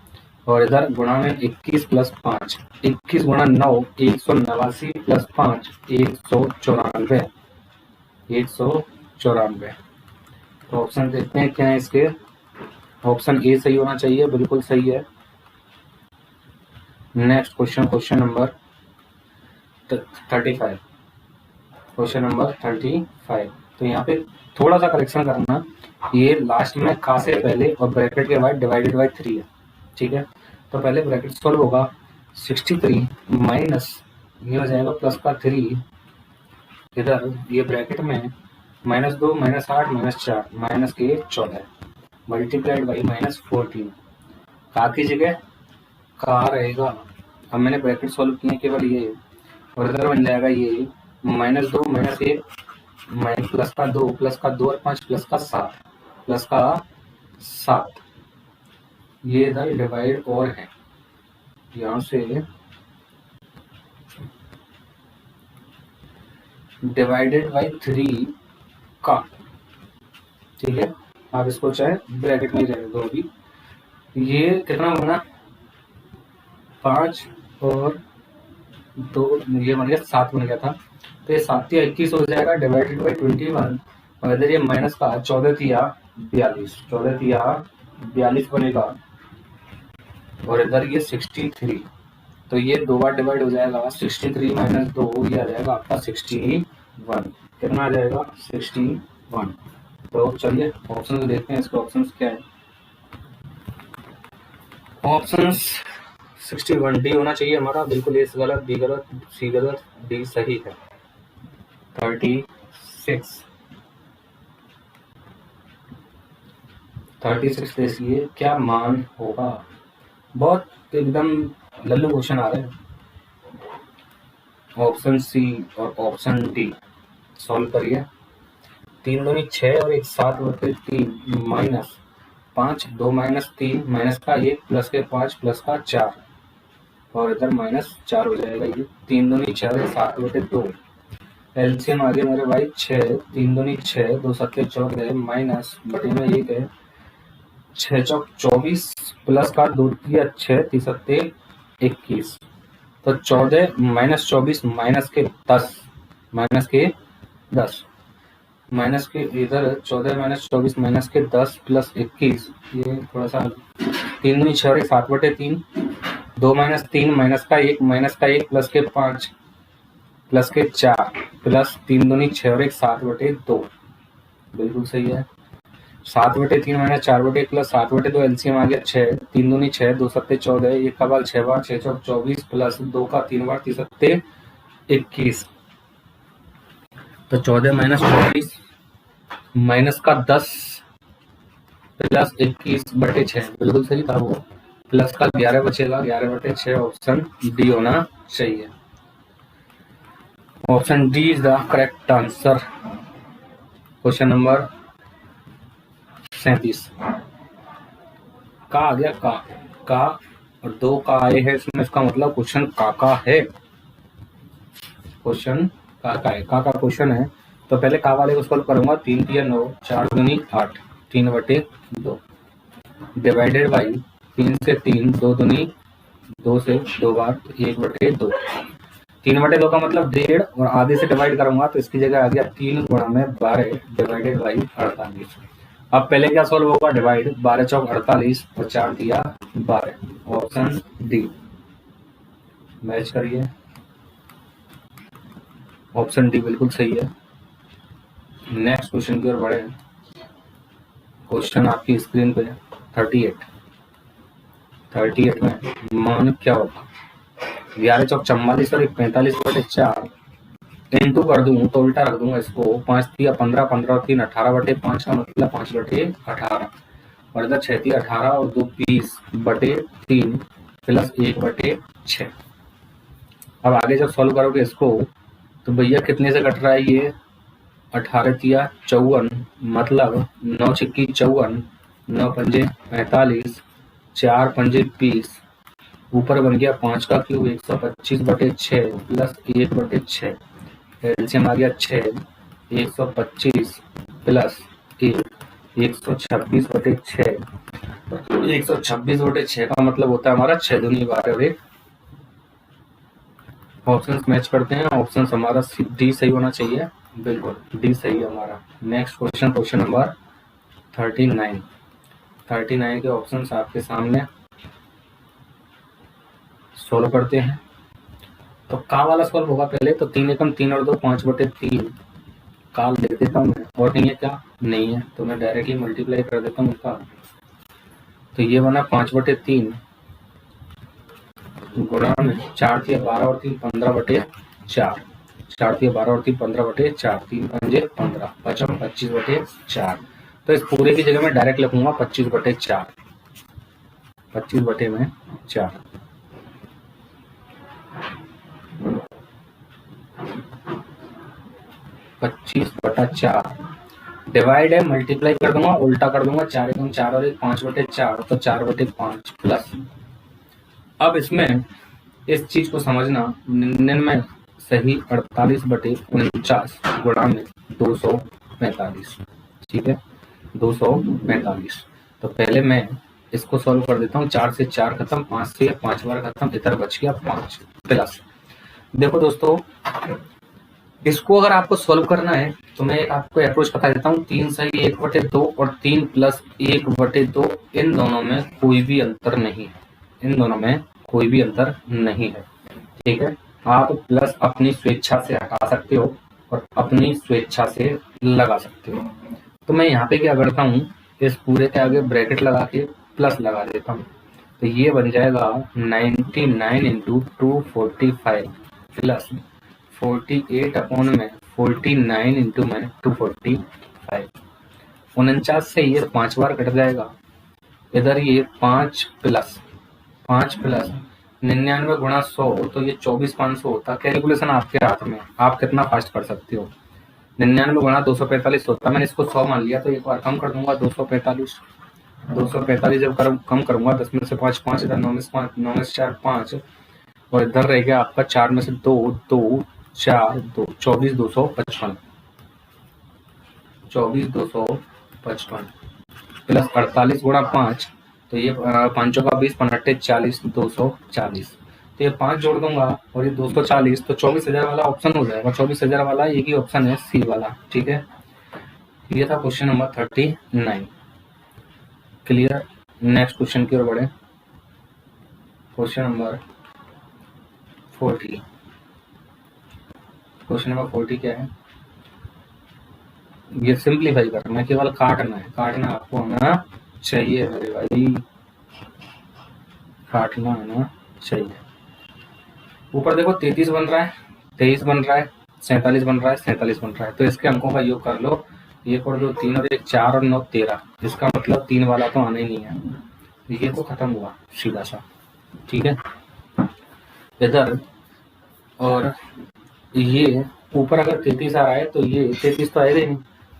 और इधर गुणा में 21 प्लस 5, 21 गुणा 9 189 प्लस 5 194, 194। तो ऑप्शन देखते हैं क्या है इसके। ऑप्शन ए सही होना चाहिए, बिल्कुल सही है। Next question, question number 35। Question number 35। तो यहाँ पे थोड़ा सा करेक्शन करना, ये लास्ट में का से पहले और ब्रैकेट के बाद डिवाइडेड बाय 3 है, ठीक है। तो पहले ब्रैकेट सॉल्व होगा, 63 माइनस ये हो जाएगा प्लस का 3, इधर ये ब्रैकेट में -2 -8 -4 माइनस के 14 मल्टीप्लाइड बाई -14, का की जगह का रहेगा। अब मैंने ब्रैकेट सॉल्व किए केवल ये, और इधर बन जाएगा ये -2 -1 प्लस का 2 प्लस का 2 और 5 प्लस का 7 प्लस का 7। ये इधर डिवाइड और है, यहाँ से डिवाइडेड बाई 3 का, ठीक है। आप इसको चाहे ब्रैकेट में रहने दो अभी। ये कितना बना, 5 और 2, ये बन गया 7 बन गया था। तो ये 7 या 21 हो जाएगा डिवाइडेड बाई 21, और इधर ये माइनस का 14 या 42, 14 या 42 बनेगा, और इधर ये 63। तो ये दो बार डिवाइड हो जाएगा, 63 माइनस 2 ये आ जाएगा आपका 61। कितना आ जाएगा, 61। तो चलिए ऑप्शन देखते हैं, इसके ऑप्शंस क्या है। ऑप्शंस 61 डी होना चाहिए हमारा, बिल्कुल। ए गलत, बी गलत, सी गलत, डी सही है। 36 देखिए क्या मान होगा। बहुत एकदम लल्लू क्वेश्चन आ रहे हैं। ऑप्शन सी और ऑप्शन डी सॉल्व करिए। 3 दूनी 6 और 1 7/3 माइनस 5 2 -3 माइनस का 1 प्लस के 5 प्लस का 4, और इधर -4 हो जाएगा। ये 3 दूनी 6 और 7/2 एलसीएम आ गया मेरे भाई 6, 3 दूनी 6 2 7 14 माइनस बटे में 1 है, 6 चौक 24 प्लस का 2 3 6 3 7 21। तो 14 माइनस 24 माइनस के 10 माइनस के 10 माइनस के इधर 14 माइनस 24 माइनस के 10 प्लस 21। ये थोड़ा सा 3 दूनी 6 और 1 7/3 2 -3 माइनस का 1 प्लस के 5 प्लस के 4 प्लस 3 दूनी 6 और 1 7/2, बिल्कुल सही है। 7/3 माइनस 4/1 प्लस 7/2 एलसीएम आ गया 6, 3 दूनी 6 2 7 14 1 का बार 6 बार 6 चौक 24 प्लस 2 का 3 बार 3 7 21। तो 14 माइनस 24 माइनस का 10 प्लस 21/6, बिल्कुल सही था वो। प्लस का 11 बचेगा, 11/6 ऑप्शन डी होना चाहिए। Option D is the correct answer. Question number 37 का आ गया, का और 2 का आए हैं इसमें, इसका मतलब क्वेश्चन का है। क्वेश्चन का है, का क्वेश्चन है। तो पहले का वाले को सॉल्व करूंगा। 3 3 9 4 दूनी 8 3/2 डिवाइडेड बाई 3 से 3 2 दूनी 2 से 2 बार 1/2, 3/2 का मतलब 1.5, और आधे से डिवाइड करूंगा तो इसकी जगह आ गया 3 गुणा में 12 डिवाइडेड बाई 48। अब पहले क्या सॉल्व होगा, डिवाइड 12 चौक 48 और 4 दिया 12, ऑप्शन डी मैच करिए। ऑप्शन डी बिल्कुल सही है। नेक्स्ट क्वेश्चन की ओर बढ़े। क्वेश्चन आपकी स्क्रीन पे 38 में मान क्या होगा। 11 चौक 44 और 45/4 इंटू कर दूं तो उल्टा रख दूंगा इसको, 5 तिया 15, 15 और 3 18/5 का मतलब 5/18 और इधर 6 तिया 18 और 2 20/3 प्लस 1/6। अब आगे जब सॉल्व करोगे इसको तो भैया कितने से कट रहा है ये, 18 तिया 54 मतलब 9 छिक्की 54, 9 पंजे 45, 4 पंजे 20, ऊपर बन गया 5 का क्यूब 125/6 प्लस 1/6, एलसीएम आ गया 6, 125 प्लस 1, 126/6। 126/6 का मतलब होता है हमारा 6 दूनी 12 और 1। ऑप्शन मैच करते हैं, ऑप्शन हमारा डी सही होना चाहिए, बिल्कुल डी सही है हमारा। Next question, question number 39। 39 के ऑप्शंस आपके सामने, सोल्व करते हैं। तो का वाला सॉल्व होगा पहले, तो 3 एकम 3 और 2 5/3 काल लिख देता हूँ मैं, और नहीं है क्या, नहीं है तो मैं डायरेक्टली मल्टीप्लाई कर देता हूँ इसका। तो ये बना 5/3 गुणा में 4 तिया 12 और 3 15/4, 4 तिया 12 और 3 15/4, 3 पंजे 15, बचा 25/4। तो इस पूरे की जगह में डायरेक्ट लिखूंगा 25/4, 25/4। डिवाइड है, मल्टीप्लाई कर दूंगा, उल्टा कर दूंगा, 4 एकम 4 और 1 5/4 तो 4/5 प्लस। अब इसमें इस चीज को समझना, 99 सही 48/49 गुणा में 245, ठीक है 245। तो पहले मैं इसको सॉल्व कर देता हूँ, 4 से 4 खत्म, 5 से 5 बार खत्म, इधर बच गया 5 प्लस। देखो दोस्तों, इसको अगर आपको सॉल्व करना है तो मैं आपको अप्रोच बता देता हूँ, 3 सही 1/2 और 3 प्लस 1/2, इन दोनों में कोई भी अंतर नहीं है, इन दोनों में कोई भी अंतर नहीं है, ठीक है। आप प्लस अपनी स्वेच्छा से हटा सकते हो और अपनी स्वेच्छा से लगा सकते हो। तो मैं यहाँ पे क्या करता हूँ, इस पूरे के आगे ब्रैकेट लगा के प्लस लगा देता हूँ, तो ये बन जाएगा 99 इंटू 245 प्लस 48 अपॉन में 49 इंटू में 245। 49 से ये 5 बार कट जाएगा, इधर ये 5 प्लस 99 गुणा 100 तो ये 24,500 होता। कैलकुलेशन आपके हाथ में, आप कितना फास्ट कर सकते हो। 99 गुणा 245 होता, मैंने इसको 100 मान लिया, तो एक बार कम कर दूंगा 245। 245 जब कम करूंगा 10 में से 5 5, इधर 9 में से 5, 9 में से 4 5, और इधर रह गया आपका 4 में से 2 2 4 2, 24,255, 24,255 प्लस 48 गुणा 5, तो ये 5 का 20 15 40, 240। तो ये 5 जोड़ दूंगा और ये 240, तो 24,000 वाला ऑप्शन हो जाएगा। 24,000 वाला एक ही ऑप्शन है, सी वाला, ठीक है। ये था question number 39, clear. Next question की ओर बढ़े, क्वेश्चन नंबर 40। क्वेश्चन नंबर 40 क्या है, ये सिंप्लीफाई करना है, केवल काटना है, काटना आपको आना चाहिए मेरे भाई, काटना आना चाहिए। ऊपर देखो 33 बन रहा है, 23 बन रहा है, 47 बन रहा है, 47 बन रहा है, तो इसके अंकों का योग कर लो, 1 और 2 3 और 1 4 और 9 13, इसका मतलब 3 वाला तो आना ही नहीं है, ये तो खत्म हुआ सीधा सा, ठीक है। इधर और ये ऊपर अगर 33 आ रहा है तो ये 33 तो आएगा नहीं,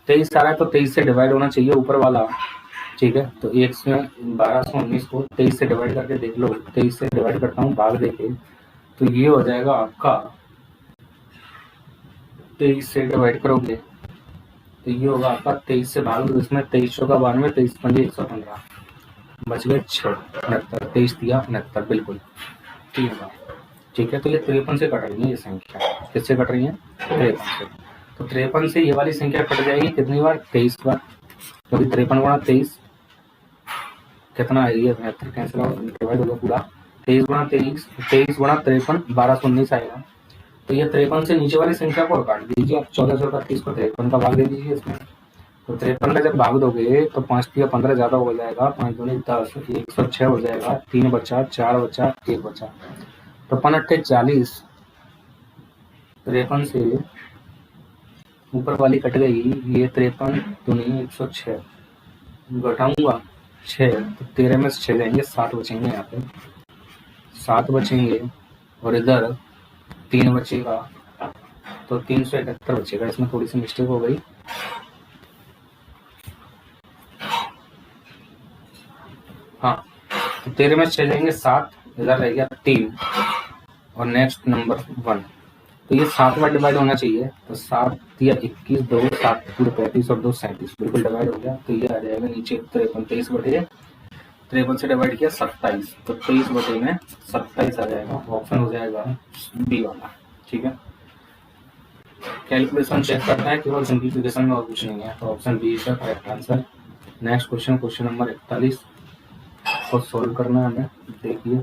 23 आ रहा है तो 23 से डिवाइड होना चाहिए ऊपर वाला, ठीक है। तो 1219 को 23 से डिवाइड करके देख लो, 23 से डिवाइड करता हूँ भाग देके, तो ये हो जाएगा आपका, 23 से डिवाइड करोगे तो ये होगा आपका 23 से भाग दो, इसमें 23 का 92, 23 पंजे 115, बच गए 6 69, 23 दिया 69, बिल्कुल ठीक है। तो ये 53 से कट रही है ये संख्या, किससे कट रही है, 53 से। तो 53 से ये वाली संख्या कट जाएगी कितनी बार, 23 बार, क्योंकि 53 गुणा 23 कितना है, ये 72 कैंसिल डिवाइड होगा पूरा, 23 गुणा 23, 23 गुणा 53 1219 आएगा। तो ये 53 से नीचे वाली संख्या को काट दीजिए आप, 1431 को 53 का भाग दे दीजिए इसमें। तो 53 का जब भाग दोगे तो 5 या 15 ज्यादा हो जाएगा, 5 दूनी 10, 106 हो जाएगा, 3 बचा, 4 बचा, 1 बचा, तो 5×8 = 40, 53 से ऊपर वाली कट गई, ये 53 दूनी 106, घटाऊंगा 6 तो 13 में से 6 जाएंगे, 7 बचेंगे, यहाँ पे 7 बचेंगे और इधर 3 बचेगा, तो 371 बचेगा। इसमें थोड़ी सी मिस्टेक हो गई। हाँ, तो 13 में से 6 जाएंगे 7, इधर रह गया 3 और नेक्स्ट नंबर 1, तो ये 7 बार डिवाइड होना चाहिए। तो 7 या 21, 2 7 35 और 2 37, बिल्कुल डिवाइड हो गया। तो ये आ जाएगा नीचे 53, 23 बटे 53 से डिवाइड किया 27, तो 23 बटे में 27 आ जाएगा। ऑप्शन हो जाएगा बी वाला। ठीक है, कैलकुलेशन चेक करना है केवल, सिंप्लीफिकेशन में और कुछ नहीं है। तो ऑप्शन बी इसका correct answer. Next question, question number 41 को सोल्व करना है हमें। देखिए,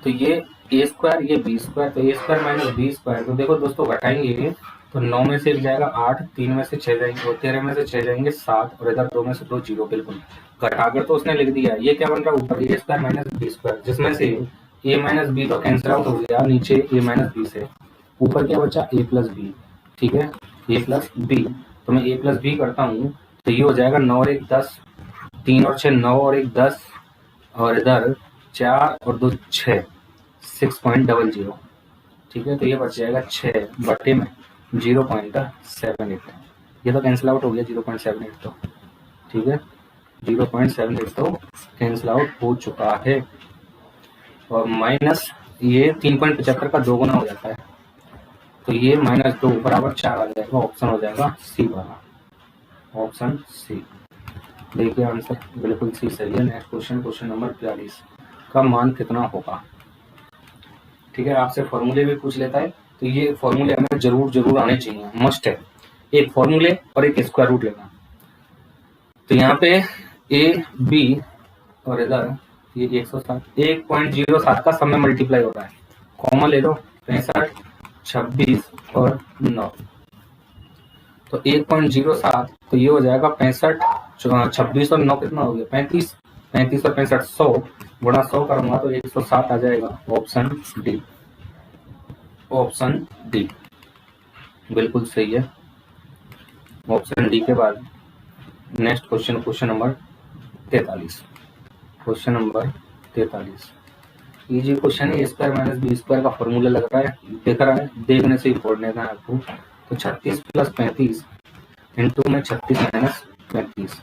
तो ये a², ये b², तो a² माइनस b²। तो देखो दोस्तों, घटाएंगे तो 9 में से 1 जाएगा 8, 3 में से 6 जाएंगे और 13 में से 6 जाएंगे 7 और इधर 2 में से 2 0, बिल्कुल घटाकर तो उसने लिख दिया। ये क्या बन रहा है ऊपर a² माइनस b², जिसमें से a माइनस b तो कैंसिल आउट हो गया नीचे a माइनस b से, ऊपर क्या बचा a प्लस b। ठीक है, a प्लस b, तो मैं a प्लस b करता हूँ, तो ये हो जाएगा 9 और 1 10, 3 और 6 9 और 1 10 और इधर 4 और 2 6, 6.00। ठीक है, तो ये बच जाएगा 6 बटे में 0.78। ये तो कैंसिल आउट हो गया 0.78 तो। ठीक है, 0.78 तो कैंसिल आउट हो चुका है। और माइनस ये 3.75 का 2 गुना हो जाता है, तो ये -2 बराबर 4 आ जाएगा। ऑप्शन हो जाएगा सी वाला, ऑप्शन सी। देखिए आंसर बिल्कुल सी सही है। नेक्स्ट क्वेश्चन, क्वेश्चन नंबर 42 का मान कितना होगा। ठीक है, आपसे फॉर्मूले भी पूछ लेता है, तो ये फॉर्मूले हमें जरूर आने चाहिए, मस्ट है। एक फॉर्मूले और एक स्क्वायर रूट लेना। तो यहाँ पे ए बी और इधर ये 107, 1.07 का सब में मल्टीप्लाई हो रहा है, कॉमन ले लो, 65, 26 और 9, तो 1.07, तो ये हो जाएगा 65, 26 और 9 कितना हो गया 35, 35 और 65 100 गुणा 100 करूंगा तो 107 आ जाएगा। ऑप्शन डी, ऑप्शन डी बिल्कुल सही है। ऑप्शन डी के बाद next question, question number 43, question number 43 easy question है। a² माइनस b² का फॉर्मूला लग रहा है, देख रहा है, देखने से ही फोड़ने का है आपको। तो 36 प्लस 35 इंटू में 36 माइनस 35,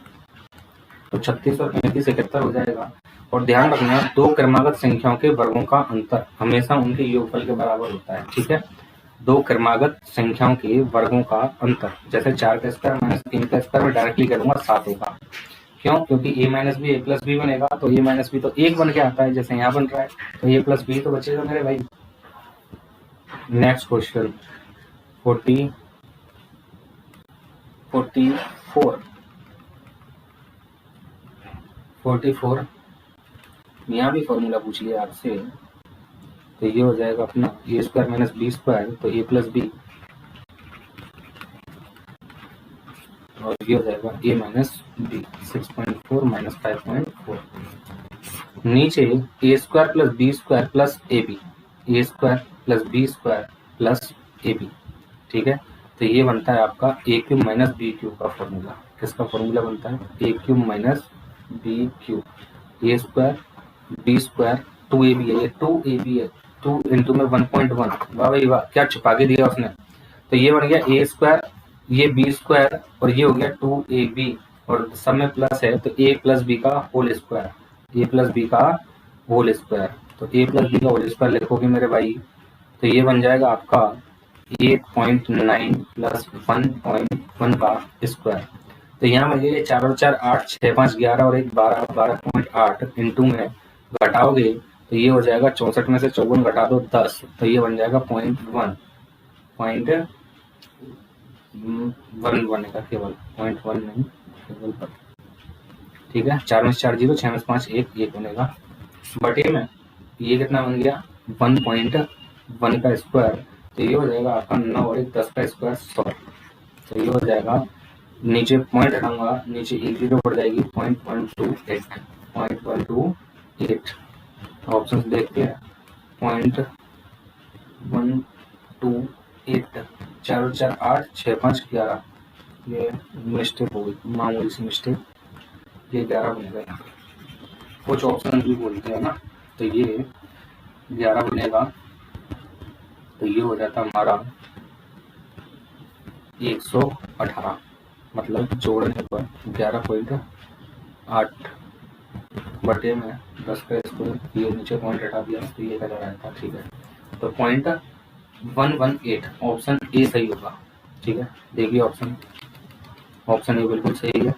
तो 36 और 35 71 हो जाएगा। और ध्यान रखना, दो क्रमागत संख्याओं के वर्गों का अंतर हमेशा उनके योगफल के बराबर होता है। ठीक है, दो क्रमागत संख्याओं के वर्गों का अंतर, जैसे 4 का स्क्वायर माइनस 3 का स्क्वायर में डायरेक्टली करूंगा 7 होगा। क्यों? क्योंकि a minus b a plus b बनेगा, तो a माइनस बी तो 1 बन के आता है, जैसे यहाँ बन रहा है, तो a प्लस बी तो बचेगा मेरे भाई। नेक्स्ट क्वेश्चन 44 यहाँ भी फॉर्मूला पूछ लिया आपसे, तो ये हो जाएगा अपना a² माइनस b², तो a प्लस बी, और ये हो जाएगा a माइनस बी 6.4 माइनस 5.4। नीचे a² plus b² plus ab, a² plus b² plus ab। ठीक है, तो ये बनता है आपका a³ माइनस b³ का फॉर्मूला। किसका फॉर्मूला बनता है? a³ minus b³, a² b² 2ab है, ये 2ab है, 2 इंटू में 1.1। वाह भाई वाह, क्या छुपा के दिया उसने। तो ये बन गया a², ये b² और ये हो गया 2ab, और सब में प्लस है, तो a प्लस बी का whole square, a plus B का होल स्क्वायर, तो a प्लस बी का होल स्क्वायर लिखोगे मेरे भाई, तो ये बन जाएगा आपका 8.9 प्लस 1.1 का स्क्वायर। तो यहाँ मुझे 4 और 4 8, 6 5 11 और 1 12, 12.8 इंटू में घटाओगे तो ये हो जाएगा 64 में से 54 घटा दो 10, तो ये बन जाएगा 0.1 बनेगा, केवल 0.1 नहीं, केवल। ठीक है, 4 में से 4 0, 6 में से 5 1 बनेगा, बटे में ये कितना बन गया 1.1 का स्क्वायर, तो ये हो जाएगा आपका 9 और 1 10 का स्क्वायर 100, तो ये हो जाएगा, नीचे पॉइंट हटाऊंगा, नीचे 1 0 बढ़ जाएगी 0.128, ऑप्शन देखते हैं। 0.128, 4 4 8, 6 5 11। ये मिस्टेक हो गई, मामूली सी मिस्टेक। ये 11 बनेगा यहाँ पे, कुछ ऑप्शन भी बोलते हैं ना, तो ये 11 बनेगा। तो ये हो जाता हमारा 118, मतलब जोड़ने पर 11.8 बटे में 10 का स्क्वायर, ये नीचे पॉइंट हटा दिया तो ये कलर आया था। ठीक है, तो 0.118 ऑप्शन ए सही होगा। ठीक है, देखिए ऑप्शन ए बिल्कुल सही है।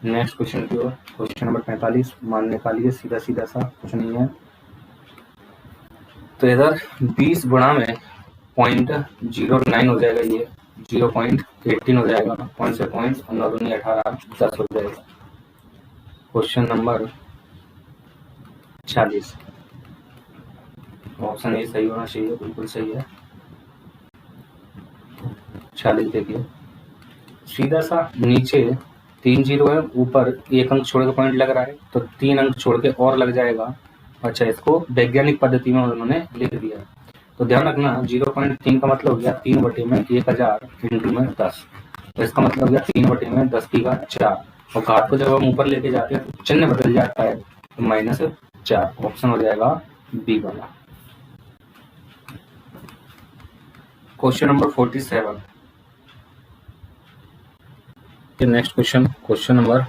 नेक्स्ट क्वेश्चन की ओर, क्वेश्चन नंबर 45 मान निकालिए, सीधा सीधा सा, कुछ नहीं है। तो इधर 20 गुणा में 0.09 हो जाएगा, ये 0.18 हो जाएगा, पॉइंट से पॉइंट 9 दूनी 18, 10 हो जाएगा। क्वेश्चन नंबर 40, ऑप्शन ए सही होना चाहिए, बिल्कुल सही है। 40 देखिए, सीधा सा नीचे 3 जीरो है, ऊपर एक अंक छोड़ के पॉइंट लग रहा है, तो 3 अंक छोड़ के और लग जाएगा। अच्छा, इसको वैज्ञानिक पद्धति में उन्होंने लिख दिया, तो ध्यान रखना 0.3 का मतलब हो गया 3 बटे में 1000 इंटू में 10, तो इसका मतलब हो गया 3 बटे में 10 की 4, और घात को जब हम ऊपर लेके जाते हैं तो चिन्ह बदल जाता है, तो -4। ऑप्शन हो जाएगा बी वाला। क्वेश्चन नंबर 47 के नेक्स्ट क्वेश्चन नंबर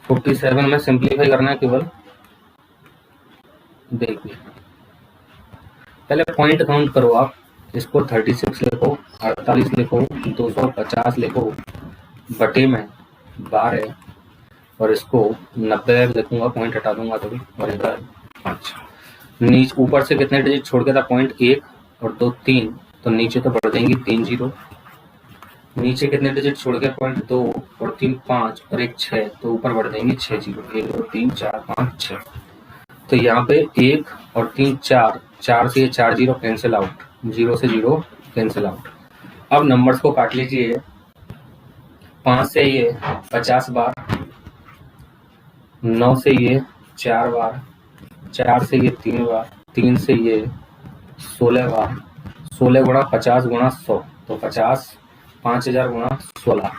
47 में सिंप्लीफाई करना है केवल। देखिए, पहले पॉइंट काउंट करो आप, इसको 36 लिखो, 48 लिखो, 250 लिखो, बटे में 12, और इसको 90 लिखूंगा, पॉइंट हटा दूंगा तो, और इधर 5। नीचे ऊपर से कितने डिजिट छोड़ के था, पॉइंट 1 और 2 3, तो नीचे तो बढ़ देंगी 3 जीरो। नीचे कितने डिजिट छोड़ के, पॉइंट 2 और 3 5 और 1 6, तो ऊपर बढ़ देंगे 6 जीरो, 1 2 3 4 5 6। तो यहाँ पे 1 और 3 4, 4 से ये 4 जीरो कैंसिल आउट, 0 से 0 कैंसिल आउट। अब नंबर्स को काट लीजिए, 5 से ये 50 बार, 9 से ये 4 बार, 4 से ये 3 बार, 3 से ये 16 बार, 16 गुणा 50 गुणा 100, तो 50, 5000 गुणा 16,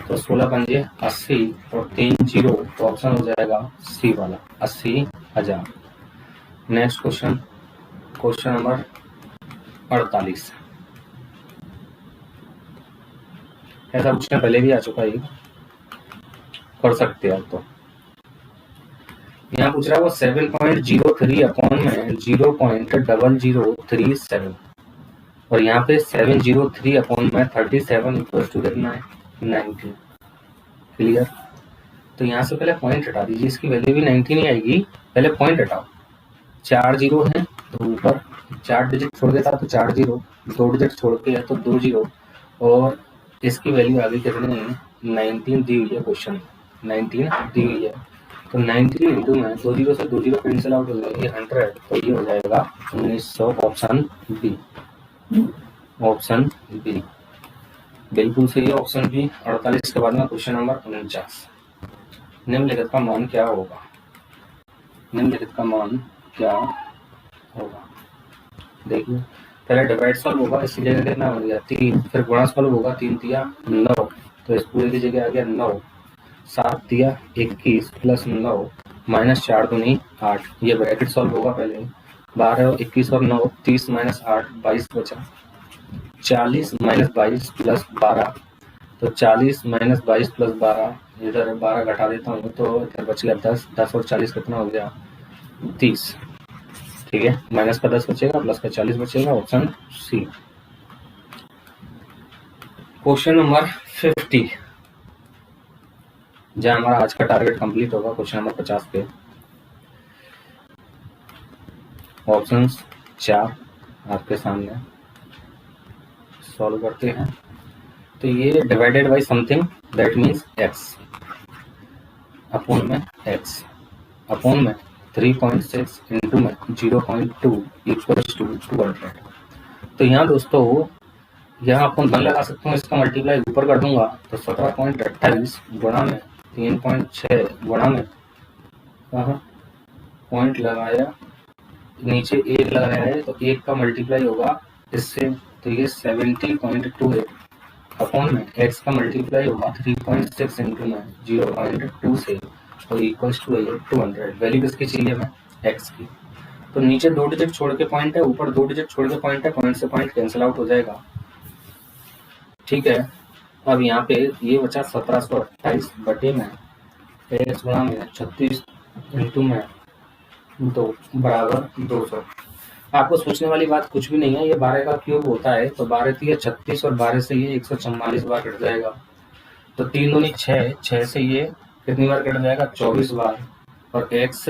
तो 16 पंजे 80 और 3 जीरो, तो ऑप्शन हो जाएगा सी वाला, 80,000। Next question number 48। ऐसा क्वेश्चन पहले भी आ चुका है, कर सकते हैं तो। यहाँ पूछ रहा है वो 7.03 अपॉन में 0.0037, और यहाँ पे 703 अपॉन में 37 इक्वल टू कितना है, 19। क्लियर? तो यहाँ से पहले पॉइंट हटा दीजिए, इसकी वैल्यू भी 19 ही आएगी, पहले पॉइंट हटाओ। 4 जीरो है तो ऊपर 4 डिजिट छोड़ के था तो 4 जीरो, 2 डिजिट छोड़ के है तो 2 जीरो, और इसकी वैल्यू आगे कितनी है, 19 दी हुई है, क्वेश्चन 19 दी हुई है। तो 19 इंटू में 2 जीरो से 2 जीरो कैंसिल आउट हो जाएगी 100, तो ये हो जाएगा 1900, ऑप्शन बी। ऑप्शन बी बिल्कुल सही है, ऑप्शन बी। 48 के बाद में क्वेश्चन नंबर 49, निम्नलिखित का मान क्या होगा, निम्नलिखित का मान क्या होगा। देखिए, पहले डिवाइड सॉल्व होगा, इसकी जगह कितना बन गया 3, फिर गुणा सॉल्व होगा, 3 तिया 9, तो इस पूरे की जगह आ गया 9, 7 तिया 21 प्लस 9 माइनस 4 दूनी 8, ये ब्रैकेट सॉल्व होगा पहले, 12 और 21 और 9 30 माइनस 8 22 बचा, 40 माइनस 22 प्लस 12, तो 40 माइनस 22 प्लस 12, इधर 12 घटा देता हूँ तो इधर बच गया 10, 10 और 40 कितना हो गया 30। ठीक है, माइनस का 10 बचेगा, प्लस का 40 बचेगा, ऑप्शन सी। क्वेश्चन नंबर 50, जहां हमारा आज का टारगेट कंप्लीट होगा, क्वेश्चन नंबर 50 पे ऑप्शंस 4 आपके सामने, सॉल्व करते हैं। तो ये divided by something, that means x, upon में x, अपॉन में 3.6 इंटू में 0.2 इक्वल्स टू 200। तो यहाँ दोस्तों, यहाँ अपन 1 लगा सकते हो, इसका मल्टीप्लाई ऊपर कर दूंगा तो 17.28 गुणा में 3.6 गुणा में कहाँ पॉइंट लगाया, नीचे 1 लगाया है तो 1 का मल्टीप्लाई होगा इससे, तो ये 70.28 अपॉन में x का मल्टीप्लाई होगा 3.6 इंटू में 0.2 से, और इक्वल्स टू 200। वैल्यू किसकी चाहिए हमें, x की। तो नीचे 2 डिजिट छोड़ के पॉइंट है, ऊपर 2 डिजिट छोड़ के पॉइंट है, पॉइंट से पॉइंट कैंसिल आउट हो जाएगा, ठीक है। अब यहाँ पे ये बचा 1728 बटे में x गुणा में 36 इंटू में 2 बराबर 200। आपको सोचने वाली बात कुछ भी नहीं है, ये 12 का क्यूब होता है तो 12 3 36 और 12 से ये 144 बार कट जाएगा, तो 3 दूनी 6, 6 से ये कितनी बार कट जाएगा 24 बार, और x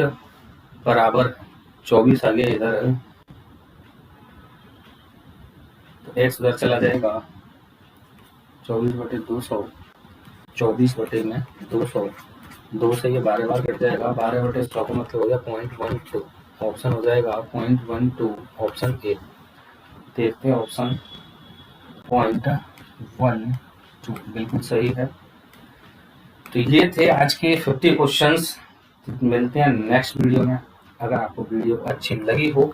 बराबर 24 आ गया इधर, तो x उधर चला जाएगा 24 बटे 200, 24 बटे में 200, 2 से ये 12 बार कट जाएगा, 12 बटे 100 का मतलब हो गया 0.12, ऑप्शन हो जाएगा 0.12, ऑप्शन ए। देखते हैं ऑप्शन 0.12 बिल्कुल सही है। तो ये थे आज के 50 क्वेश्चंस। मिलते हैं नेक्स्ट वीडियो में। अगर आपको वीडियो अच्छी लगी हो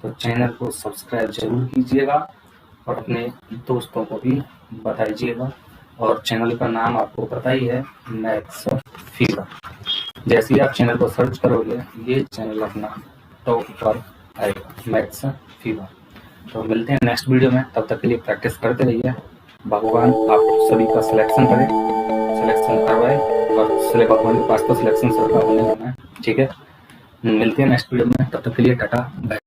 तो चैनल को सब्सक्राइब जरूर कीजिएगा और अपने दोस्तों को भी बताइएगा, और चैनल का नाम आपको पता ही है, मैथ्स फीवर। जैसे ही आप चैनल को सर्च करोगे ये चैनल अपना टॉप पर आएगा, मैथ्स फीवर। तो मिलते हैं नेक्स्ट वीडियो में, तब तक के लिए प्रैक्टिस करते रहिए। भगवान आप सभी का सिलेक्शन करें, सिलेक्शन करवाए, और भगवान के पास तो सिलेक्शन सबका होने होना है, ठीक है। मिलते हैं नेक्स्ट वीडियो में, तब तक के लिए टाटा बाय।